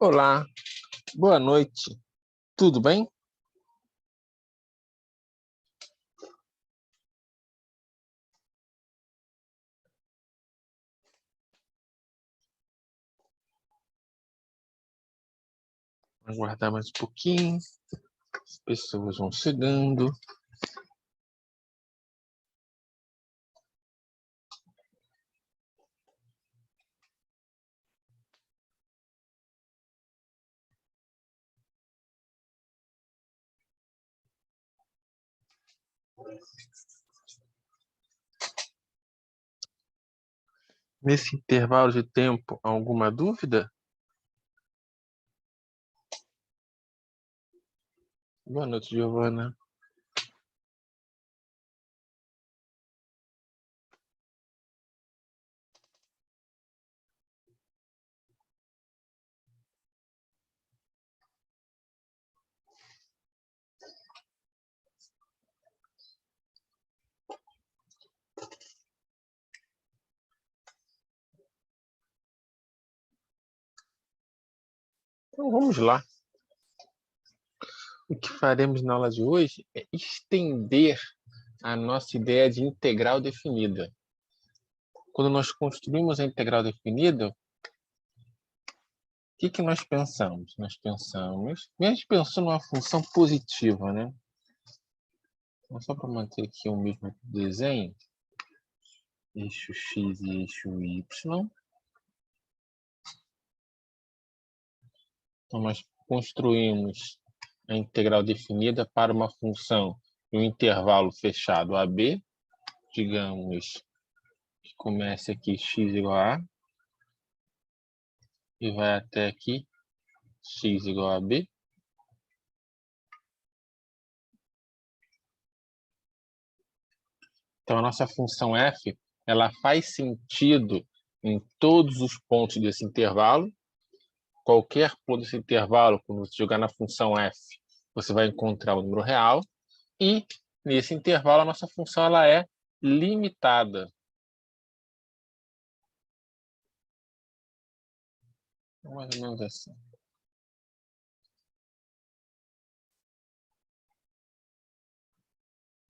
Olá, boa noite. Tudo bem? Vamos aguardar mais um pouquinho. As pessoas vão chegando. Nesse intervalo de tempo, alguma dúvida? Boa noite, Giovana. Então vamos lá. O que faremos na aula de hoje é estender a nossa ideia de integral definida. Quando nós construímos a integral definida, o que nós pensamos? Nós pensamos... A gente pensou numa função positiva, né? Então, só para manter aqui o mesmo desenho, eixo x e eixo y. Então, nós construímos a integral definida para uma função em um intervalo fechado AB, digamos que comece aqui x igual a e vai até aqui x igual a b. Então, a nossa função f, ela faz sentido em todos os pontos desse intervalo. Qualquer ponto desse intervalo, quando você jogar na função f, você vai encontrar o número real. E, nesse intervalo, a nossa função ela é limitada. Mais ou menos assim.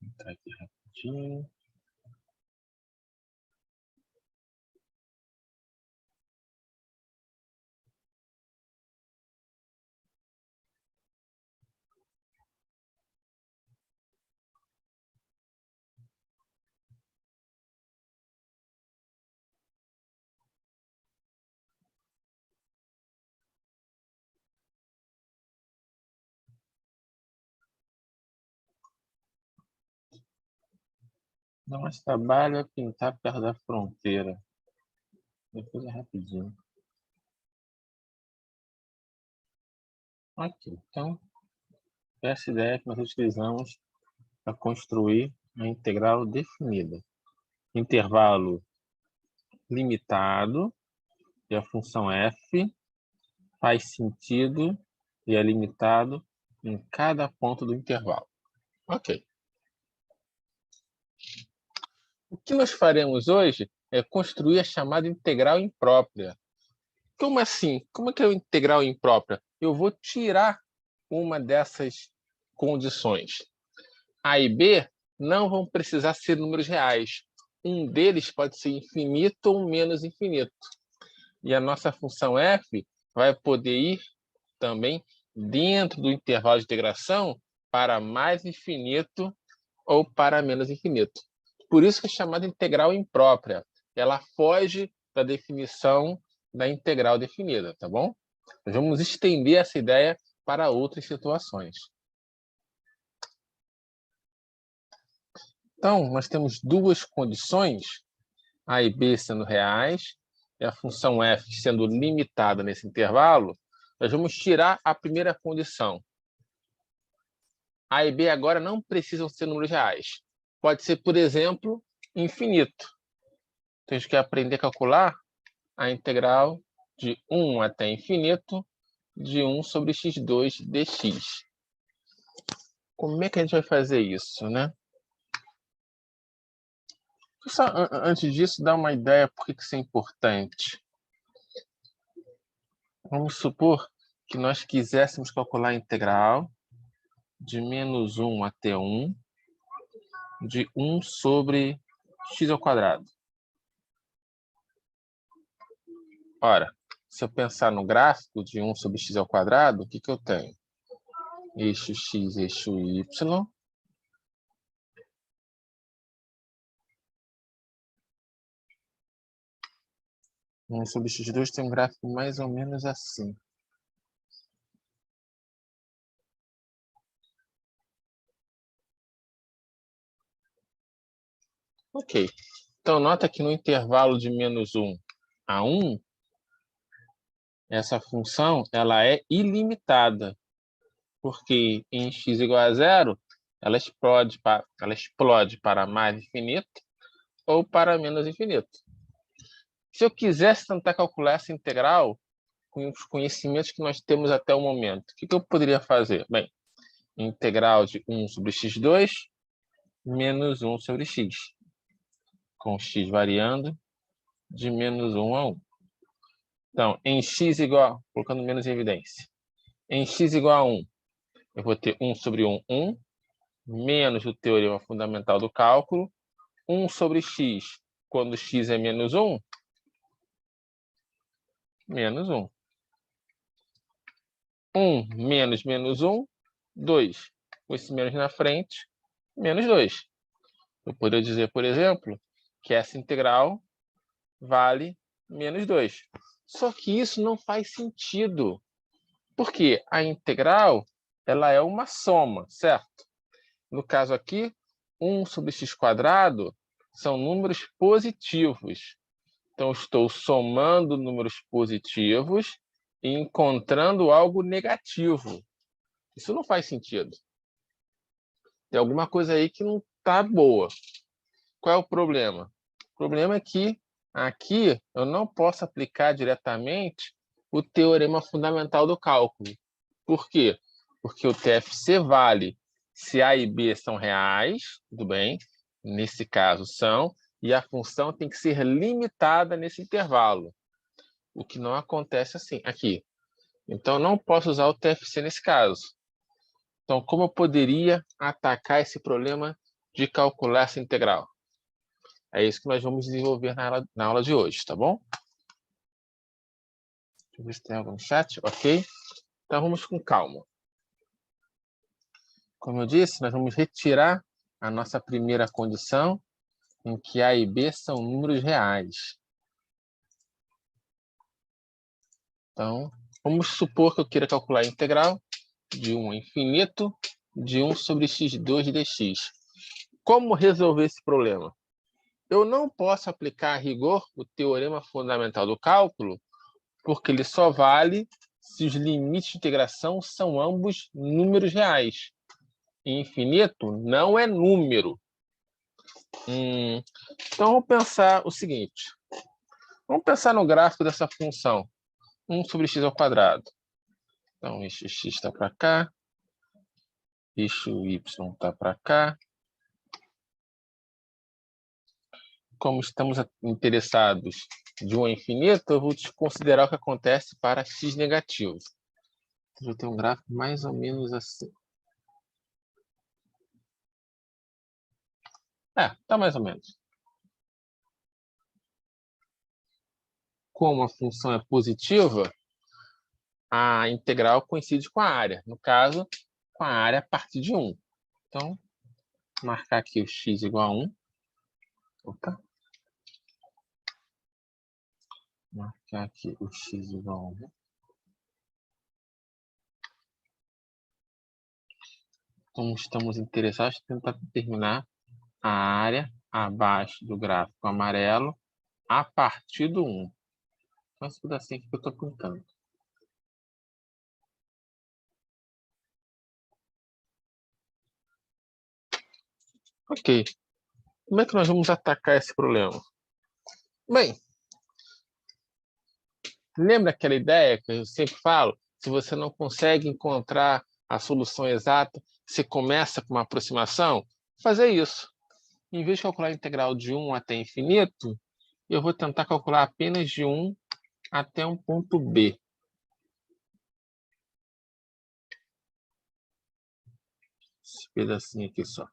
Vou entrar aqui rapidinho. Dá mais trabalho é pintar perto da fronteira. Depois é rapidinho. Aqui, então, essa ideia que nós utilizamos para construir a integral definida. Intervalo limitado, e a função f faz sentido e é limitado em cada ponto do intervalo. Ok. O que nós faremos hoje é construir a chamada integral imprópria. Como assim? Como é que é a integral imprópria? Eu vou tirar uma dessas condições. A e B não vão precisar ser números reais. Um deles pode ser infinito ou menos infinito. E a nossa função f vai poder ir também dentro do intervalo de integração para mais infinito ou para menos infinito. Por isso que é chamada integral imprópria. Ela foge da definição da integral definida, tá bom? Nós vamos estender essa ideia para outras situações. Então, nós temos duas condições, a e b sendo reais, e a função f sendo limitada nesse intervalo. Nós vamos tirar a primeira condição. A e b agora não precisam ser números reais. Pode ser, por exemplo, infinito. Então, a gente quer aprender a calcular a integral de 1 até infinito de 1 sobre x2 dx. Como é que a gente vai fazer isso, né? Só, antes disso, dar uma ideia por que isso é importante. Vamos supor que nós quiséssemos calcular a integral de menos 1 até 1 de 1 sobre x ao quadrado. Ora, se eu pensar no gráfico de 1 sobre x ao quadrado, o que eu tenho? Eixo x, eixo y. 1 sobre x2 tem um gráfico mais ou menos assim. Ok. Então, nota que no intervalo de menos 1 a 1, essa função ela é ilimitada, porque em x igual a 0, ela explode para mais infinito ou para menos infinito. Se eu quisesse tentar calcular essa integral com os conhecimentos que nós temos até o momento, o que eu poderia fazer? Bem, integral de 1 sobre x2 menos 1 sobre x, com x variando de menos 1 a 1. Então, em x igual, colocando menos em evidência, em x igual a 1, eu vou ter 1 sobre 1, 1, menos o teorema fundamental do cálculo, 1 sobre x, quando x é menos 1, menos 1. 1 menos menos 1, 2. Com esse menos na frente, menos 2. Eu poderia dizer, por exemplo, que essa integral vale menos 2. Só que isso não faz sentido, porque a integral ela é uma soma, certo? No caso aqui, 1 sobre x² são números positivos. Então, estou somando números positivos e encontrando algo negativo. Isso não faz sentido. Tem alguma coisa aí que não está boa. Qual é o problema? O problema é que aqui eu não posso aplicar diretamente o teorema fundamental do cálculo. Por quê? Porque o TFC vale se A e B são reais, tudo bem, nesse caso são, e a função tem que ser limitada nesse intervalo, o que não acontece assim aqui. Então, não posso usar o TFC nesse caso. Então, como eu poderia atacar esse problema de calcular essa integral? É isso que nós vamos desenvolver na aula de hoje, tá bom? Deixa eu ver se tem algo no chat. Ok. Então, vamos com calma. Como eu disse, nós vamos retirar a nossa primeira condição, em que A e B são números reais. Então, vamos supor que eu queira calcular a integral de 1 a infinito de 1 sobre x2 dx. Como resolver esse problema? Eu não posso aplicar a rigor o teorema fundamental do cálculo, porque ele só vale se os limites de integração são ambos números reais. E infinito não é número. Então, vamos pensar o seguinte. Vamos pensar no gráfico dessa função. 1 sobre x². Então, eixo x está para cá. Eixo y está para cá. Como estamos interessados de 1 a infinito, eu vou considerar o que acontece para x negativo. Eu vou ter um gráfico mais ou menos assim. Tá mais ou menos. Como a função é positiva, a integral coincide com a área. No caso, com a área a partir de 1. Então, vou marcar aqui o x igual a 1. Opa. Marcar aqui o x igual a 1. Como estamos interessados, tentar determinar a área abaixo do gráfico amarelo a partir do 1. Então, esse pedacinho aqui que eu estou apontando. Ok. Como é que nós vamos atacar esse problema? Bem, lembra aquela ideia que eu sempre falo? Se você não consegue encontrar a solução exata, você começa com uma aproximação? Fazer isso. Em vez de calcular a integral de 1 até infinito, eu vou tentar calcular apenas de 1 até um ponto B. Esse pedacinho aqui só.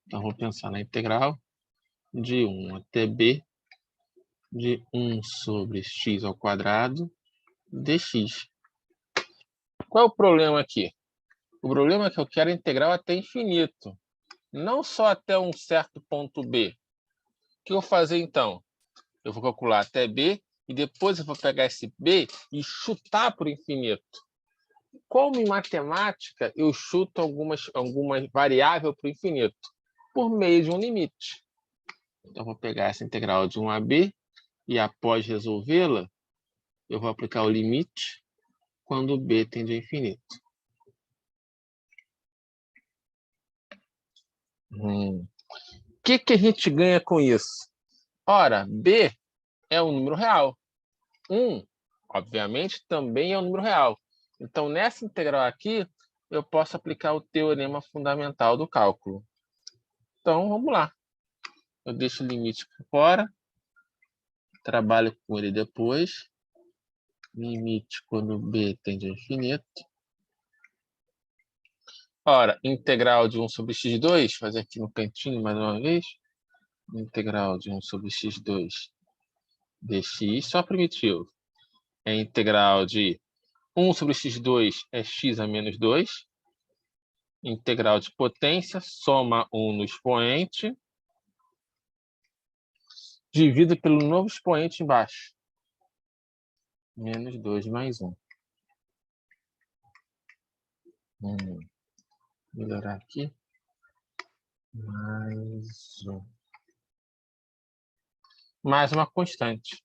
Então, vou pensar na integral de 1 até b de 1 sobre x ao quadrado dx. Qual é o problema aqui? O problema é que eu quero a integral até infinito, não só até um certo ponto b. O que eu vou fazer, então? Eu vou calcular até b e depois eu vou pegar esse b e chutar para o infinito. Como em matemática, eu chuto algumas variáveis para o infinito, por meio de um limite. Então, eu vou pegar essa integral de 1 a b e, após resolvê-la, eu vou aplicar o limite quando b tende a infinito. O que a gente ganha com isso? Ora, b é um número real. 1, obviamente, também é um número real. Então, nessa integral aqui, eu posso aplicar o teorema fundamental do cálculo. Então, vamos lá. Eu deixo o limite por fora, trabalho com ele depois. Limite quando b tende a infinito. Ora, integral de 1 sobre x2, vou fazer aqui no cantinho mais uma vez. Integral de 1 sobre x2 dx, só primitivo. É integral de 1 sobre x2 é x a menos 2. Integral de potência, soma 1 no expoente, dividido pelo novo expoente embaixo. Menos 2 mais 1. Melhorar aqui. Mais 1. Mais uma constante.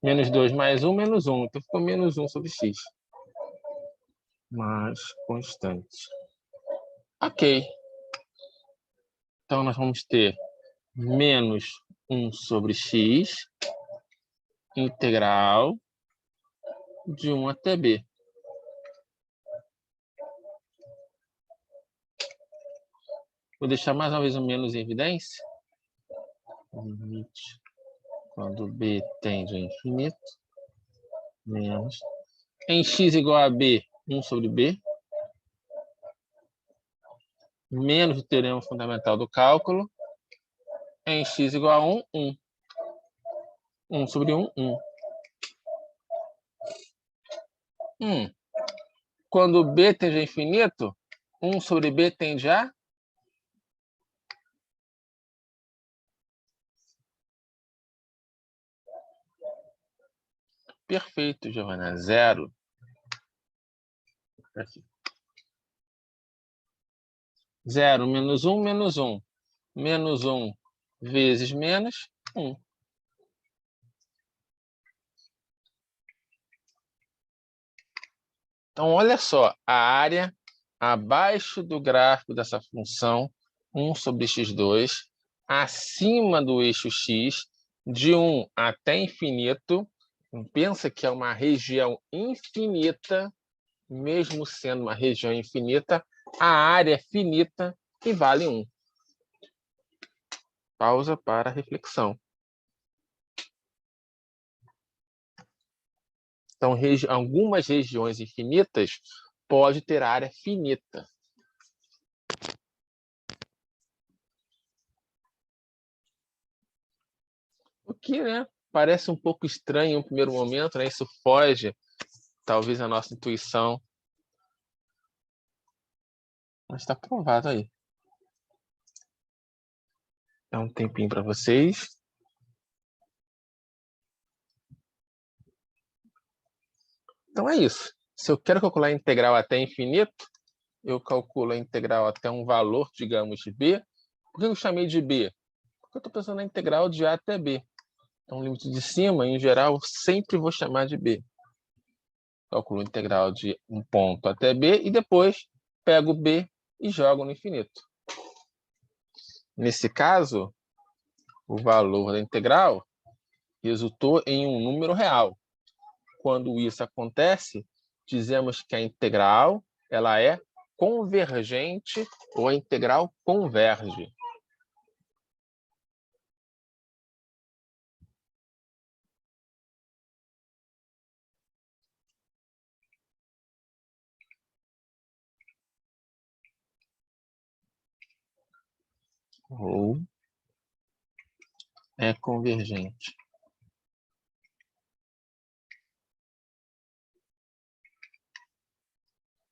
Menos 2 mais 1, menos 1. Então, ficou menos 1 sobre x. Mais constante. Ok. Então, nós vamos ter menos 1 sobre x, integral de 1 até b. Vou deixar mais uma vez o menos em evidência. Limite quando b tende a infinito. Menos. Em x igual a b, 1 sobre b. Menos o teorema fundamental do cálculo. Em x igual a 1, 1. 1 sobre 1, 1. Quando b tende a infinito, 1 sobre b tende a... Perfeito, Giovana. 0. Aqui. 0 menos 1, menos 1. Menos 1 vezes menos 1. Então, olha só, a área abaixo do gráfico dessa função, 1 sobre x2, acima do eixo x, de 1 até infinito, pensa que é uma região infinita, mesmo sendo uma região infinita, a área é finita e vale 1. Pausa para reflexão. Então, algumas regiões infinitas pode ter área finita. O que, né, parece um pouco estranho em um primeiro momento, né? Isso foge, talvez, à nossa intuição. Mas está provado aí. Dá um tempinho para vocês. Então é isso. Se eu quero calcular a integral até infinito, eu calculo a integral até um valor, digamos, de b. Por que eu chamei de b? Porque eu estou pensando na integral de a até b. Então, o limite de cima, em geral, eu sempre vou chamar de b. Calculo a integral de um ponto até b e depois pego b e jogo no infinito. Nesse caso, o valor da integral resultou em um número real. Quando isso acontece, dizemos que a integral ela é convergente ou a integral converge? Ou é convergente?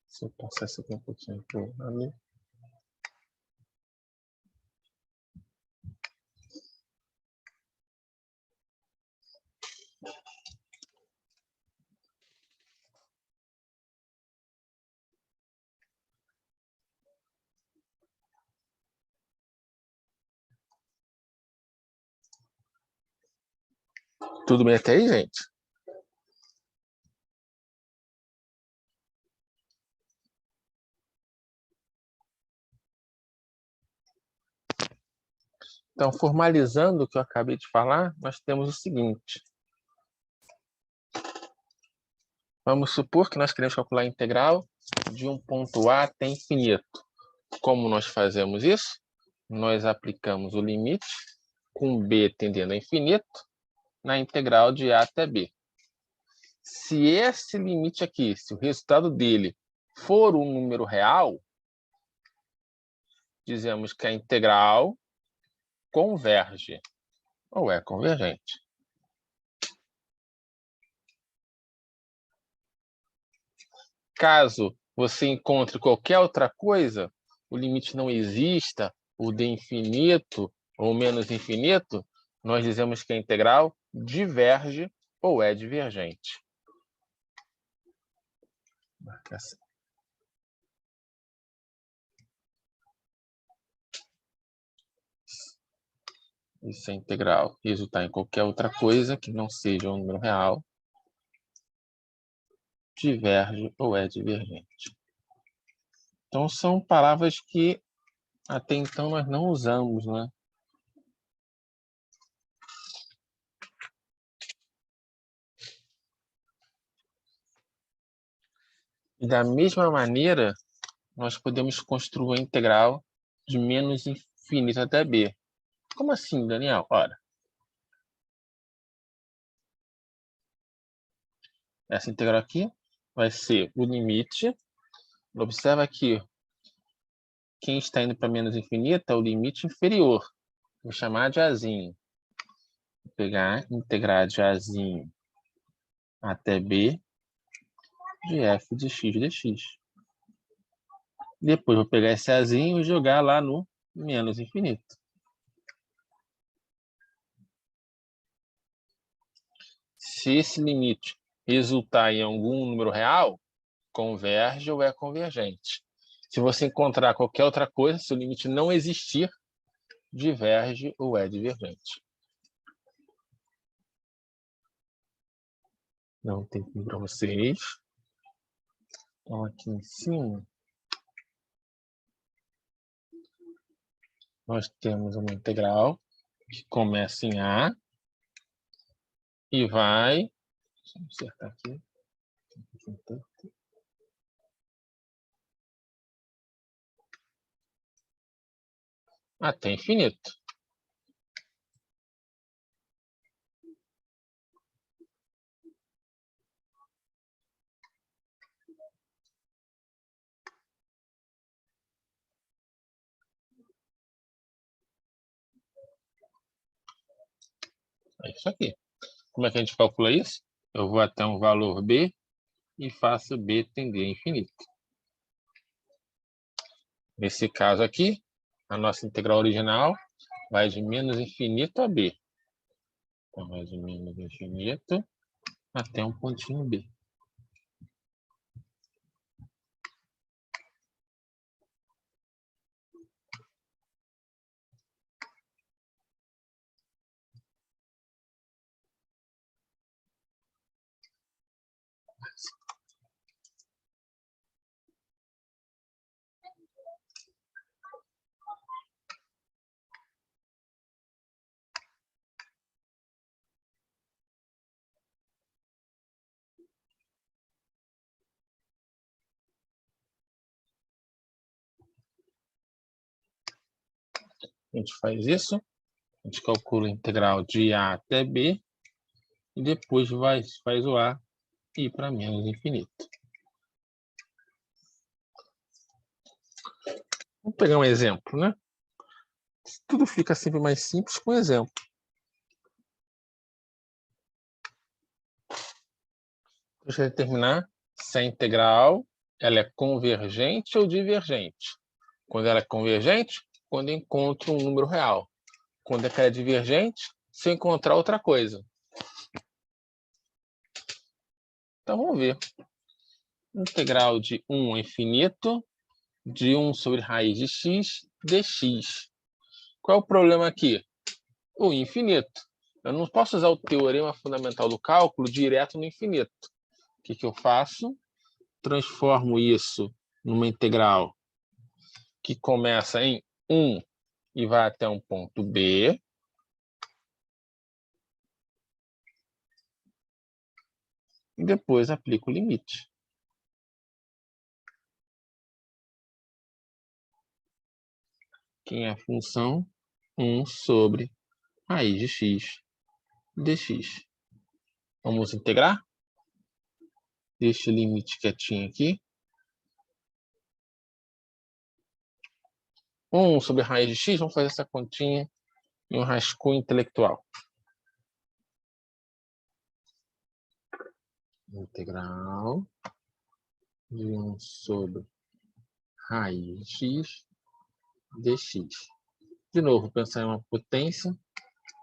Se eu passar esse aqui um pouquinho por ali. Tudo bem até aí, gente? Então, formalizando o que eu acabei de falar, nós temos o seguinte. Vamos supor que nós queremos calcular a integral de um ponto A até infinito. Como nós fazemos isso? Nós aplicamos o limite com b tendendo a infinito na integral de A até B. Se esse limite aqui, se o resultado dele for um número real, dizemos que a integral converge ou é convergente. Caso você encontre qualquer outra coisa, o limite não exista, o de infinito ou menos infinito, nós dizemos que a integral diverge ou é divergente. Marca assim. Isso é integral. Resultar em qualquer outra coisa que não seja um número real, diverge ou é divergente. Então, são palavras que até então nós não usamos, né? E da mesma maneira, nós podemos construir a integral de menos infinito até b. Como assim, Daniel? Ora, essa integral aqui vai ser o limite. Observa que quem está indo para menos infinito é o limite inferior. Vou chamar de Azinho. Vou pegar, integrar de Azinho até b de f de x dx. Depois vou pegar esse Azinho e jogar lá no menos infinito. Se esse limite resultar em algum número real, converge ou é convergente. Se você encontrar qualquer outra coisa, se o limite não existir, diverge ou é divergente. Não tem para vocês. Então, aqui em cima, nós temos uma integral que começa em A e vai... Deixa eu acertar aqui. Até infinito. É isso aqui. Como é que a gente calcula isso? Eu vou até um valor b e faço b tender a infinito. Nesse caso aqui, a nossa integral original vai de menos infinito a b. Então, vai de menos infinito até um pontinho b. A gente faz isso, a gente calcula a integral de A até B, e depois faz o A ir para menos infinito. Vamos pegar um exemplo, né? Tudo fica sempre mais simples com exemplo. Deixa eu determinar se a integral ela é convergente ou divergente. Quando ela é convergente, quando eu encontro um número real. Quando ela é divergente, se eu encontrar outra coisa. Então, vamos ver. Integral de 1 a infinito, de 1 sobre raiz de x, dx. Qual é o problema aqui? O infinito. Eu não posso usar o teorema fundamental do cálculo direto no infinito. O que eu faço? Transformo isso numa integral que começa em 1 e vai até um ponto B. E depois aplico o limite. Que é a função 1 sobre raiz de x dx. Vamos integrar? Deixa o limite quietinho aqui. 1 sobre raiz de x, vamos fazer essa continha em um rascunho intelectual. Integral de 1 sobre raiz de x dx. De novo, pensar em uma potência.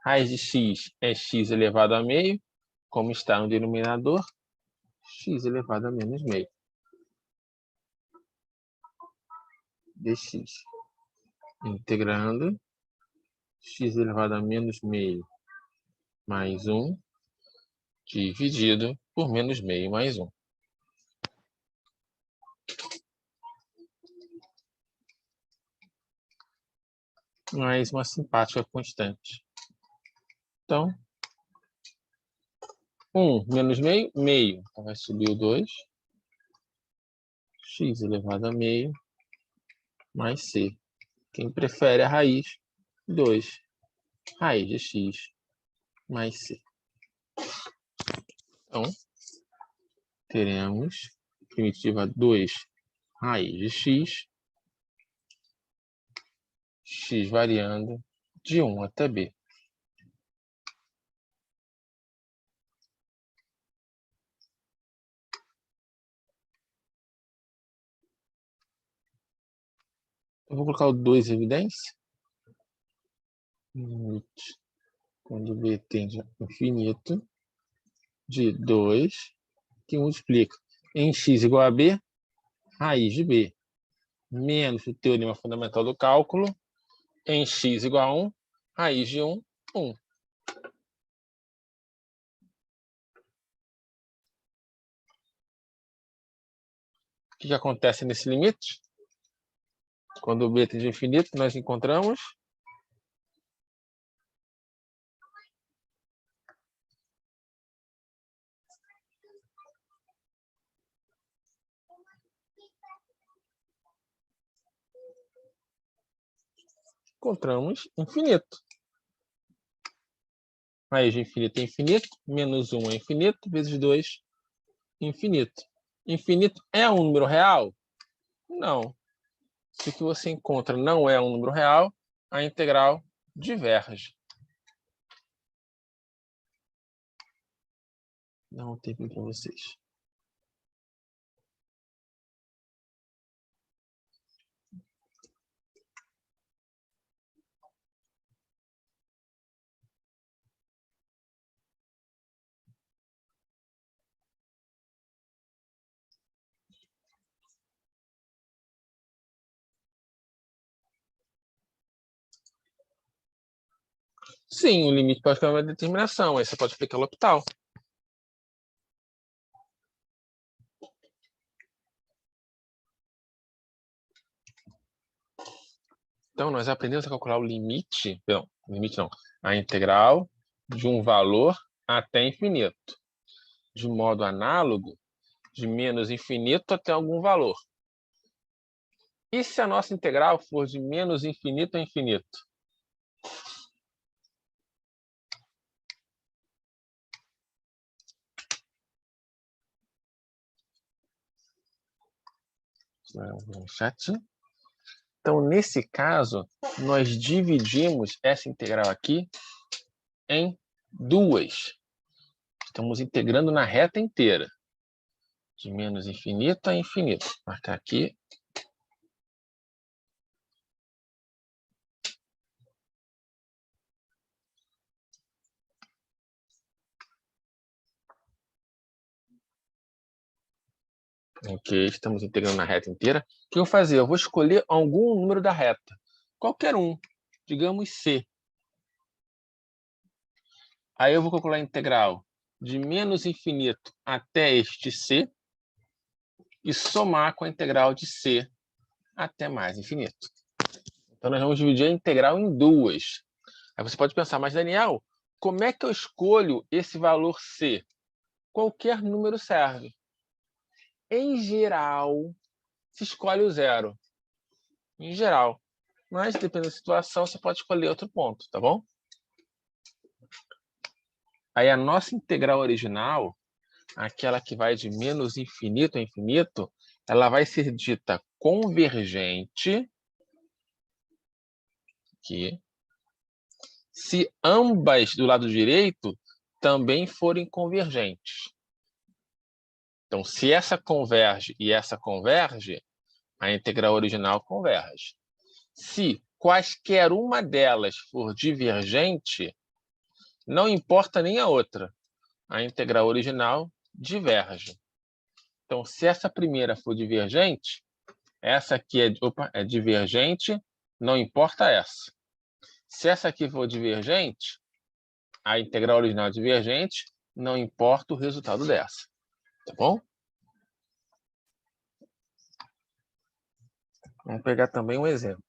Raiz de x é x elevado a meio, como está no denominador, x elevado a menos meio. Dx. Integrando x elevado a menos meio mais 1 dividido por menos meio mais 1. Mais uma simpática constante. Então, 1 menos meio, meio. Então, vai subir o 2. X elevado a meio mais c. Quem prefere a raiz? 2. Raiz de x mais c. Então, teremos primitiva 2 raiz de x, x variando de 1 até b. Eu vou colocar o 2 em evidência. Limite, quando b tende a infinito, de 2, que multiplica em x igual a b, raiz de b, menos o teorema fundamental do cálculo, em x igual a 1, raiz de 1, 1. O que acontece nesse limite? Quando o b tende a infinito, nós encontramos infinito. Raiz de infinito é infinito, menos 1 é infinito, vezes 2, infinito. Infinito é um número real? Não. Se o que você encontra não é um número real, a integral diverge. Dá um tempo para vocês. Sim, o limite pode ficar uma determinação, aí você pode aplicar o L'Hopital. Então, nós aprendemos a calcular o limite, não, limite não, a integral de um valor até infinito, de modo análogo, de menos infinito até algum valor. E se a nossa integral for de menos infinito a infinito? chat. Então, nesse caso, nós dividimos essa integral aqui em duas. Estamos integrando na reta inteira. De menos infinito a infinito. Vou marcar aqui. Ok, estamos integrando na reta inteira. O que eu vou fazer? Eu vou escolher algum número da reta. Qualquer um. Digamos C. Aí eu vou calcular a integral de menos infinito até este C e somar com a integral de C até mais infinito. Então, nós vamos dividir a integral em duas. Aí você pode pensar, mas Daniel, como é que eu escolho esse valor C? Qualquer número serve. Em geral, se escolhe o zero. Em geral. Mas, dependendo da situação, você pode escolher outro ponto, tá bom? Aí a nossa integral original, aquela que vai de menos infinito a infinito, ela vai ser dita convergente, aqui, se ambas do lado direito também forem convergentes. Então, se essa converge e essa converge, a integral original converge. Se quaisquer uma delas for divergente, não importa nem a outra, a integral original diverge. Então, se essa primeira for divergente, essa aqui é divergente, não importa essa. Se essa aqui for divergente, a integral original é divergente, não importa o resultado dessa. Tá bom? Vamos pegar também um exemplo.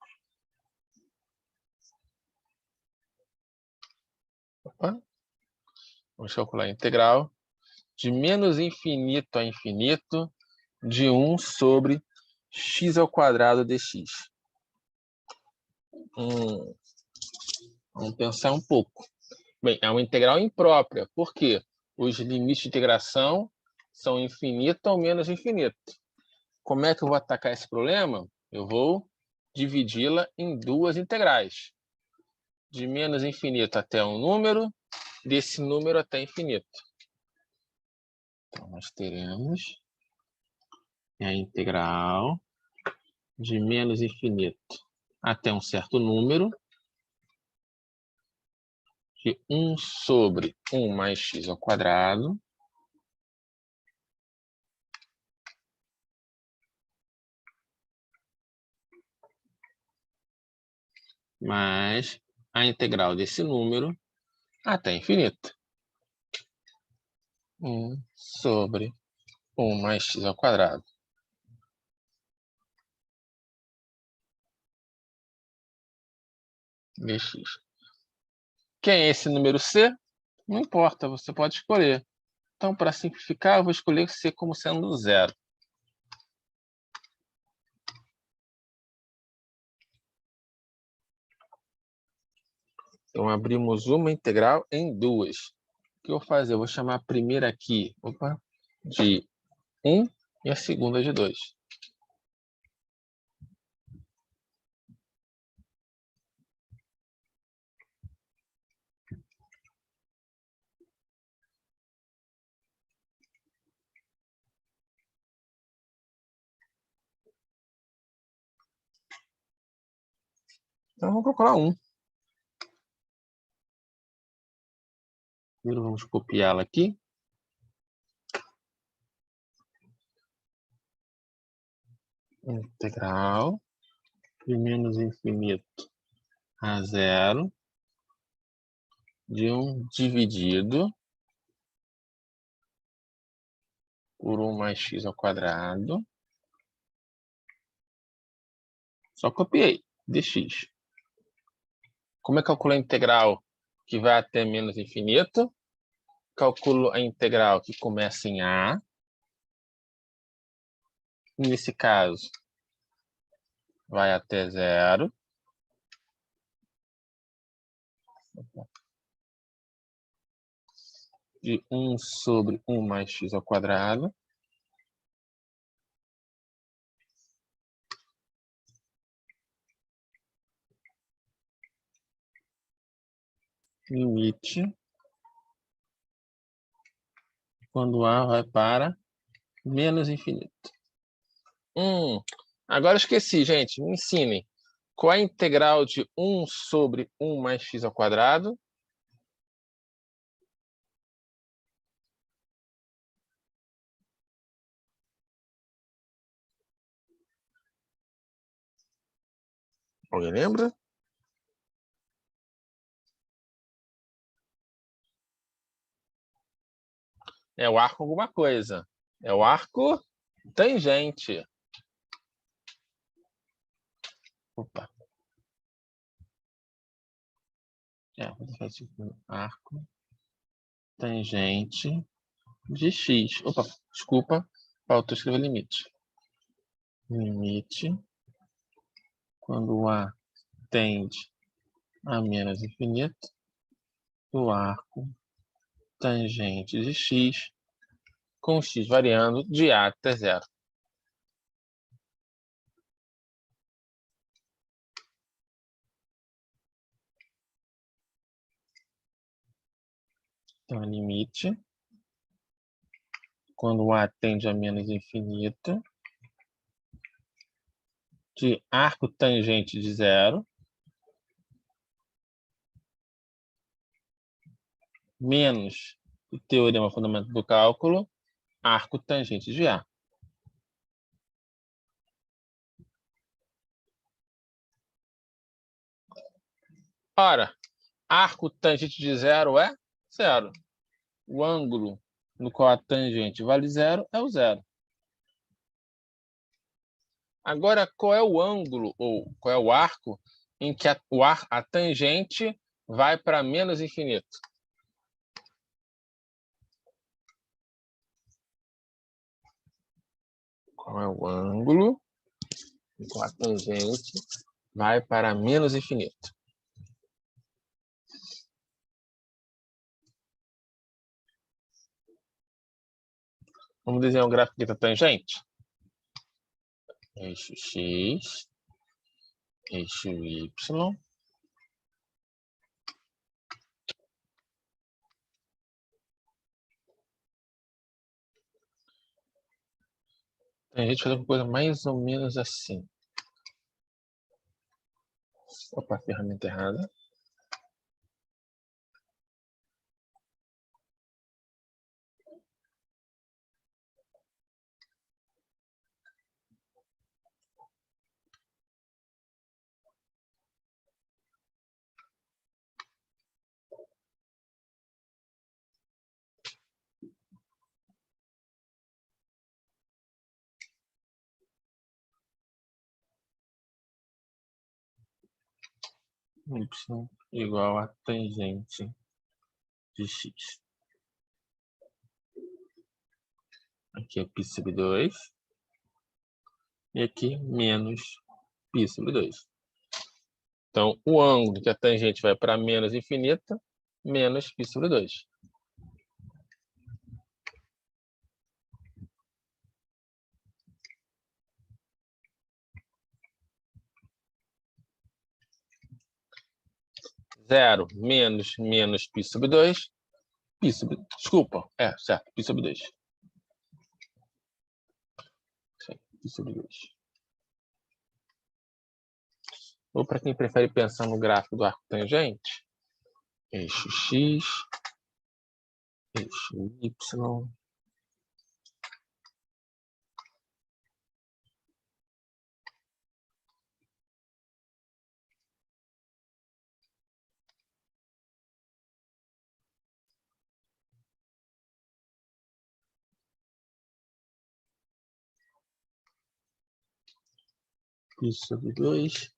Opa. Vamos calcular a integral de menos infinito a infinito de 1 sobre x ao quadrado dx. Vamos pensar um pouco. Bem, é uma integral imprópria, porque os limites de integração são infinito ou menos infinito. Como é que eu vou atacar esse problema? Eu vou dividi-la em duas integrais. De menos infinito até um número, desse número até infinito. Então, nós teremos a integral de menos infinito até um certo número, de 1 sobre 1 mais x ao quadrado, mais a integral desse número até infinito. 1 sobre 1 mais x ao quadrado. Dx. Quem é esse número C? Não importa, você pode escolher. Então, para simplificar, eu vou escolher C como sendo zero. Então, abrimos uma integral em duas. O que eu vou fazer? Eu vou chamar a primeira aqui de 1 e a segunda de 2. Então, vamos procurar 1. Primeiro, vamos copiá-la aqui. Integral de menos infinito a zero de 1 dividido por 1 mais x ao quadrado. Só copiei, dx. Como é que calculo a integral que vai até menos infinito? Calculo a integral que começa em A. Nesse caso, vai até zero. De 1 sobre 1 mais x ao quadrado. limite quando A vai para menos infinito. Agora eu esqueci, gente. Me ensinem. Qual é a integral de 1 sobre 1 mais x ao quadrado? Alguém lembra? É o arco alguma coisa. É o arco tangente. Opa. Vou fazer arco tangente de x. Opa, desculpa. Faltou escrever limite. Limite quando A tende a menos infinito do arco tangente de x com x variando de A até zero. Então, limite quando A tende a menos infinito de arco tangente de zero menos o teorema fundamental do cálculo, arco tangente de A. Ora, arco tangente de zero é zero. O ângulo no qual a tangente vale zero é o zero. Agora, qual é o ângulo, ou qual é o arco, em que a tangente vai para menos infinito? Qual é o ângulo em que a tangente vai para menos infinito? Vamos desenhar um gráfico da tangente? Eixo X, eixo Y. A gente faz uma coisa mais ou menos assim. Opa, ferramenta errada. Y igual a tangente de X. Aqui é π sobre 2. E aqui menos π sobre 2. Então, o ângulo que a tangente vai para menos infinita, menos π sobre 2. Zero menos π sobre 2. Desculpa, certo, π sobre 2. π sobre 2. Ou para quem prefere pensar no gráfico do arco tangente, eixo X, eixo Y, π sobre 2,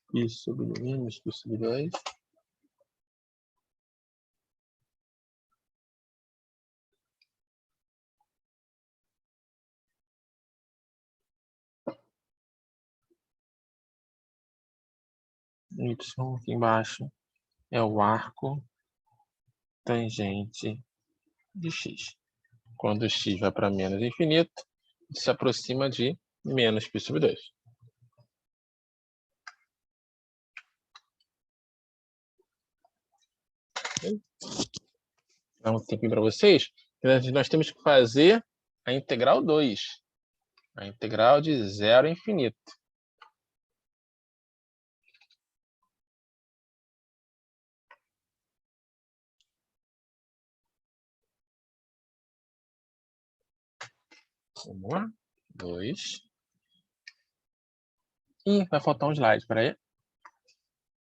π sobre menos π sobre 2. Y aqui embaixo é o arco tangente de X. Quando X vai para menos infinito, se aproxima de menos π sobre 2. Dá um tempinho para vocês. Nós temos que fazer a integral 2. A integral de 0 a infinito. Vamos lá. 2. Ih, vai faltar um slide, peraí.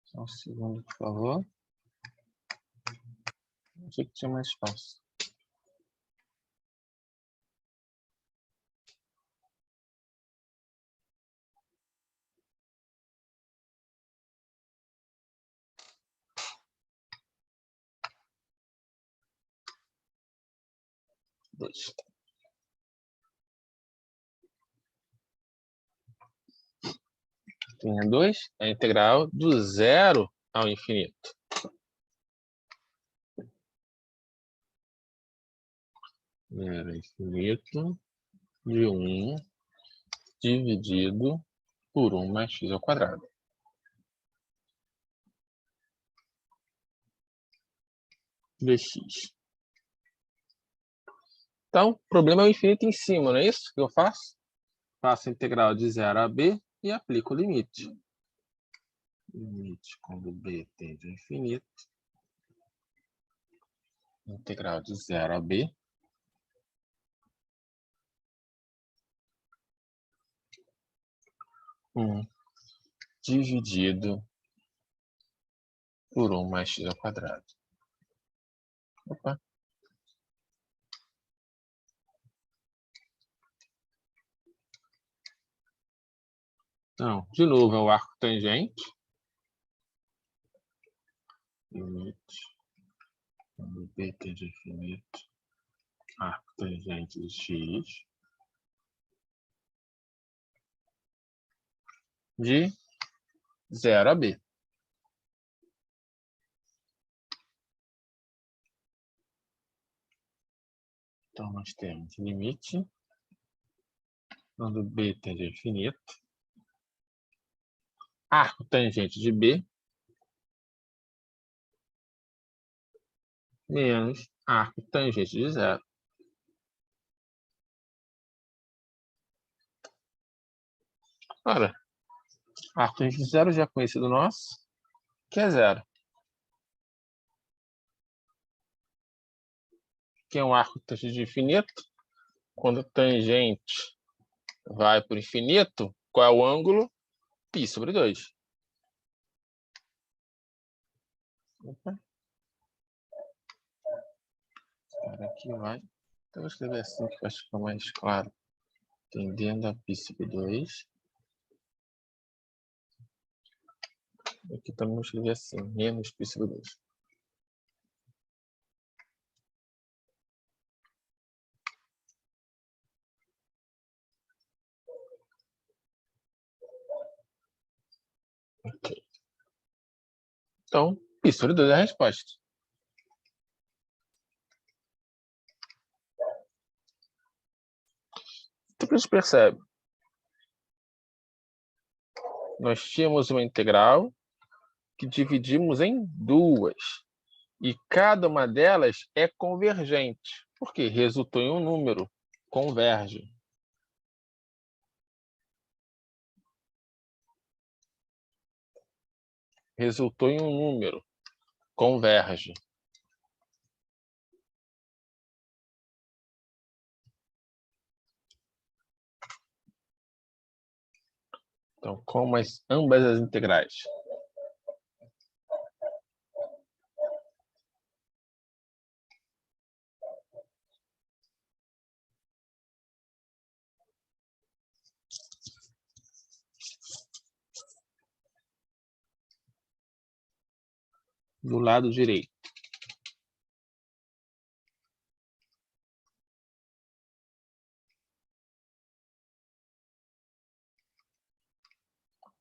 Só um segundo, por favor. Achei que tinha mais espaço. Dois. Linha 2 é a integral do 0 ao infinito. Zero infinito de 1 dividido por 1 mais x ao quadrado. Dx. Então, o problema é o infinito em cima, não é isso que eu faço? Faço a integral de 0 a b e aplico o limite. Limite quando b tende ao infinito. Integral de 0 a b. Dividido por 1 mais x ao quadrado. Opa. Então, de novo, é o arco tangente. Limite quando b tende ao infinito. Arco tangente de x. De 0 a b. Então, nós temos limite quando b tende ao infinito. Arco tangente de b menos arco tangente de 0. Ora, arco tangente de 0 já é conhecido nosso, que é 0. Que é um arco tangente de infinito. Quando tangente vai para o infinito, qual é o ângulo? Π sobre 2. Opa. Espera aqui, vai. Então, vou escrever assim que vai ficar mais claro. Tendendo a π sobre 2. Aqui também vou escrever assim, menos π sobre 2. Ok. Então, π sobre 2 é a resposta. Então, o que a gente percebe? Nós tínhamos uma integral que dividimos em duas. E cada uma delas é convergente. Por quê? Resultou em um número. Converge. Resultou em um número. Converge. Então, como ambas as integrais do lado direito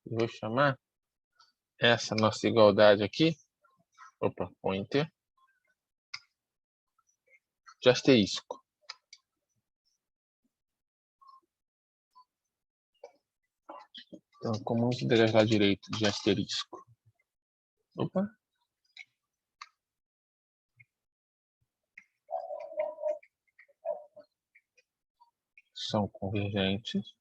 vou chamar essa nossa igualdade aqui, opa, pointer, de asterisco. Então, como as integrais do lado direito de asterisco? Opa. são convergentes.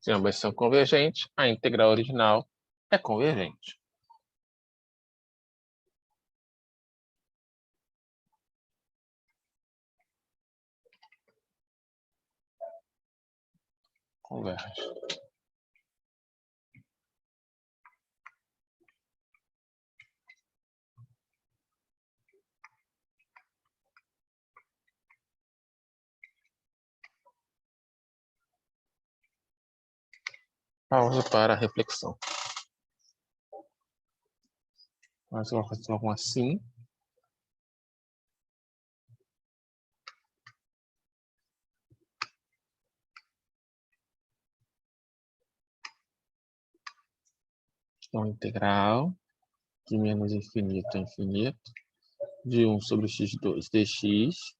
Se ambas são convergentes, a integral original é convergente. Converge. Pausa para a reflexão. Mas eu vou fazer algo assim. Então, integral de menos infinito a infinito de 1 sobre x2 dx,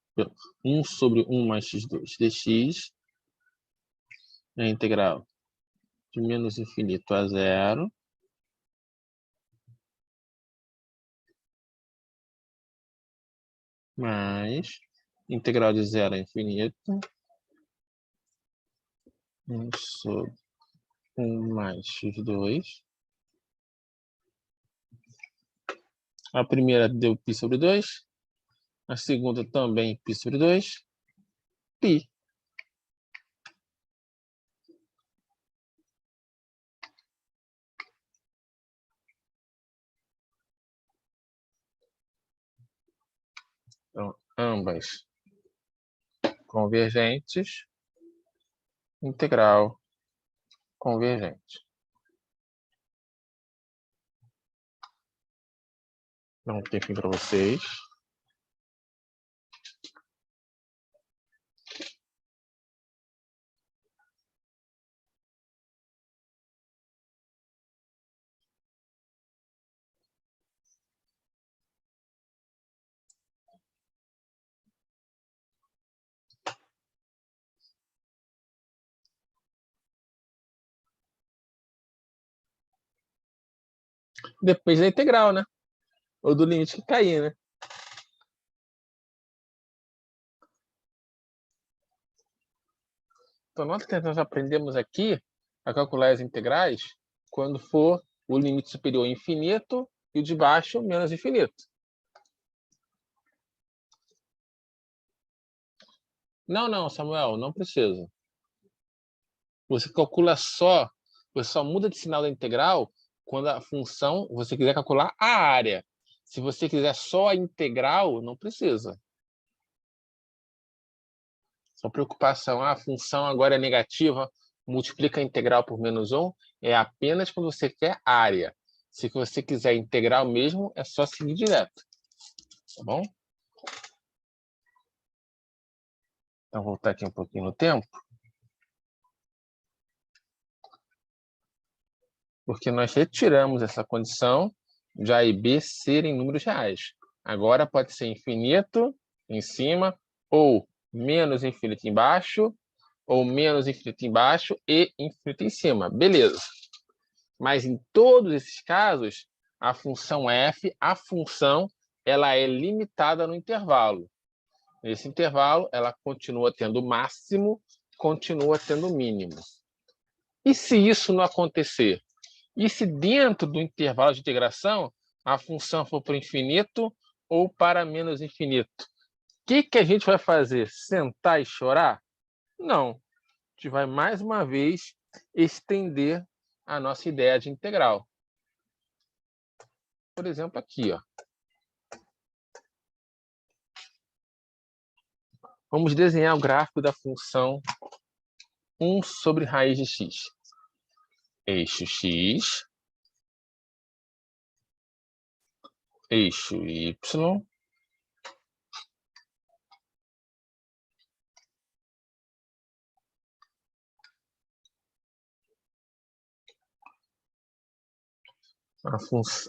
1 sobre 1 mais x2 dx, é a integral de menos infinito a zero, mais integral de zero a infinito, 1 sobre 1 mais x2. A primeira deu π sobre 2, a segunda também π sobre 2, π. Então, ambas convergentes, integral convergente. Dá um tempinho para vocês. Depois da integral, né? Ou do limite que cair, né? Então, nós aprendemos aqui a calcular as integrais quando for o limite superior infinito e o de baixo menos infinito. Não, Samuel, não precisa. Você calcula só, você só muda de sinal da integral quando a função, você quiser calcular a área. Se você quiser só a integral, não precisa. Sua preocupação, a função agora é negativa, multiplica a integral por menos 1, é apenas quando você quer área. Se você quiser integral mesmo, é só seguir direto. Tá bom? Então, vou voltar aqui um pouquinho no tempo. Porque nós retiramos essa condição de A e B serem números reais. Agora pode ser infinito em cima, ou menos infinito embaixo, ou menos infinito embaixo e infinito em cima. Beleza. Mas em todos esses casos, a função f, ela é limitada no intervalo. Nesse intervalo, ela continua tendo máximo, continua tendo mínimo. E se isso não acontecer? E se dentro do intervalo de integração a função for para o infinito ou para menos infinito? O que a gente vai fazer? Sentar e chorar? Não. A gente vai, mais uma vez, estender a nossa ideia de integral. Por exemplo, aqui, ó. Vamos desenhar o gráfico da função 1 sobre raiz de x. Eixo x, eixo y,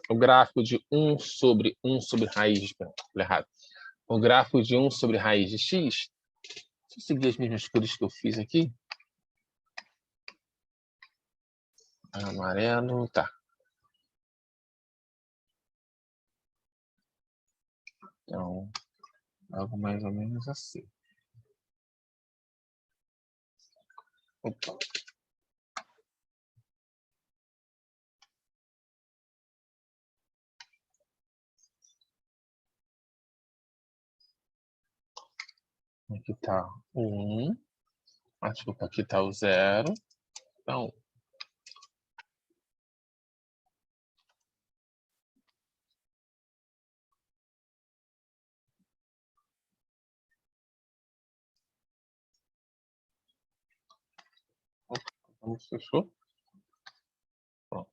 o gráfico de 1 sobre raiz de... errado. O gráfico de 1 sobre raiz de x. Deixa eu seguir as mesmas cores que eu fiz aqui. Amarelo, tá. Então, algo mais ou menos assim. Opa. Aqui está o 1. Desculpa, aqui está o 0. Então, vamos fechou. Pronto.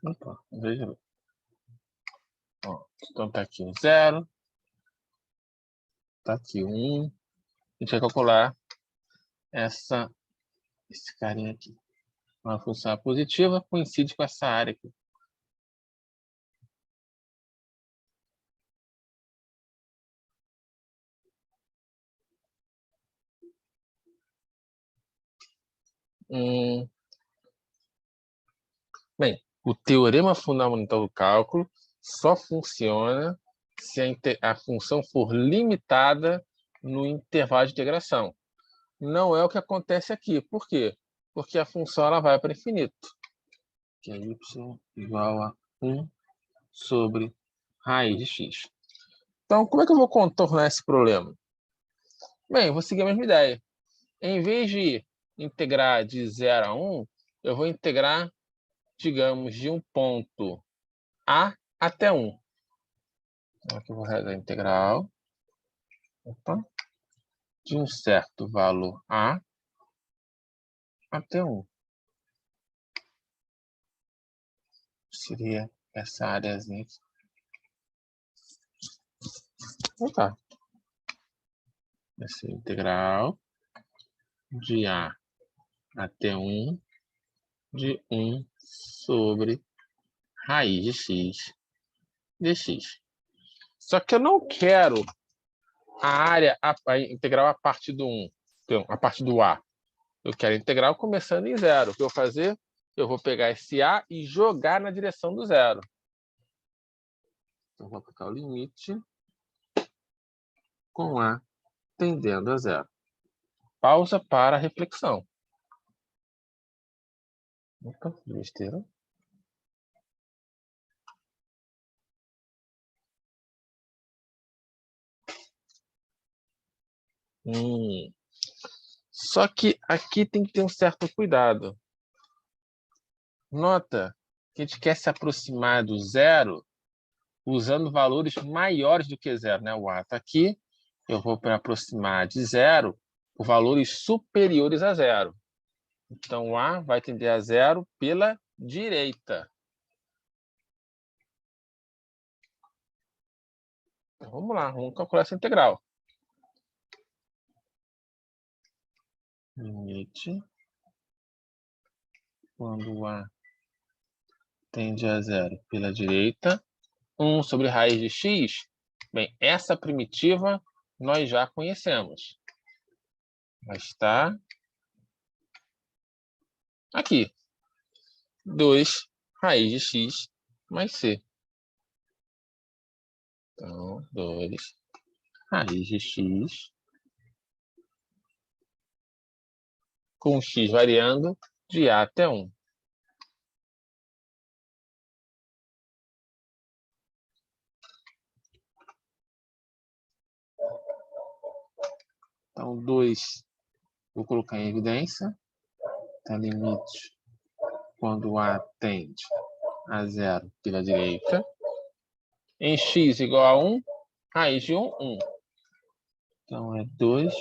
Opa, veja. Pronto. Então tá aqui o 0. Tá aqui o 1. A gente vai calcular esse carinha aqui. Uma função positiva coincide com essa área aqui. Bem, o teorema fundamental do cálculo só funciona se a função for limitada no intervalo de integração. Não é o que acontece aqui. Por quê? Porque a função ela vai para infinito. Que é y igual a 1 sobre raiz de x. Então, como é que eu vou contornar esse problema? Bem, eu vou seguir a mesma ideia. Em vez de integrar de 0 a 1, eu vou integrar, digamos, de um ponto A até 1. Então, aqui eu vou realizar a integral. Opa, de um certo valor A até 1. Seria essa áreazinha aqui. Opa. Essa integral de A até 1 de 1 sobre raiz de x dx. Só que eu não quero a área, a integral a partir do 1, então, a partir do A. Eu quero a integral começando em 0. O que eu vou fazer? Eu vou pegar esse A e jogar na direção do 0. Então, vou aplicar o limite com A tendendo a 0. Pausa para a reflexão. Opa, besteira. Só que aqui tem que ter um certo cuidado. Nota que a gente quer se aproximar do 0 usando valores maiores do que 0. Né? O A está aqui. Eu vou para aproximar de 0 por valores superiores a 0. Então, o A vai tender a 0 pela direita. Então, vamos lá, vamos calcular essa integral. Limite quando o A tende a 0 pela direita, 1 sobre raiz de x. Bem, essa primitiva nós já conhecemos. Vai estar aqui. 2 raiz de x mais c. Então, 2 raiz de x com x variando de A até 1. Então, 2, vou colocar em evidência. Então, limite quando A tende a 0 pela direita. Em x igual a 1, raiz de 1, 1. Então, é 2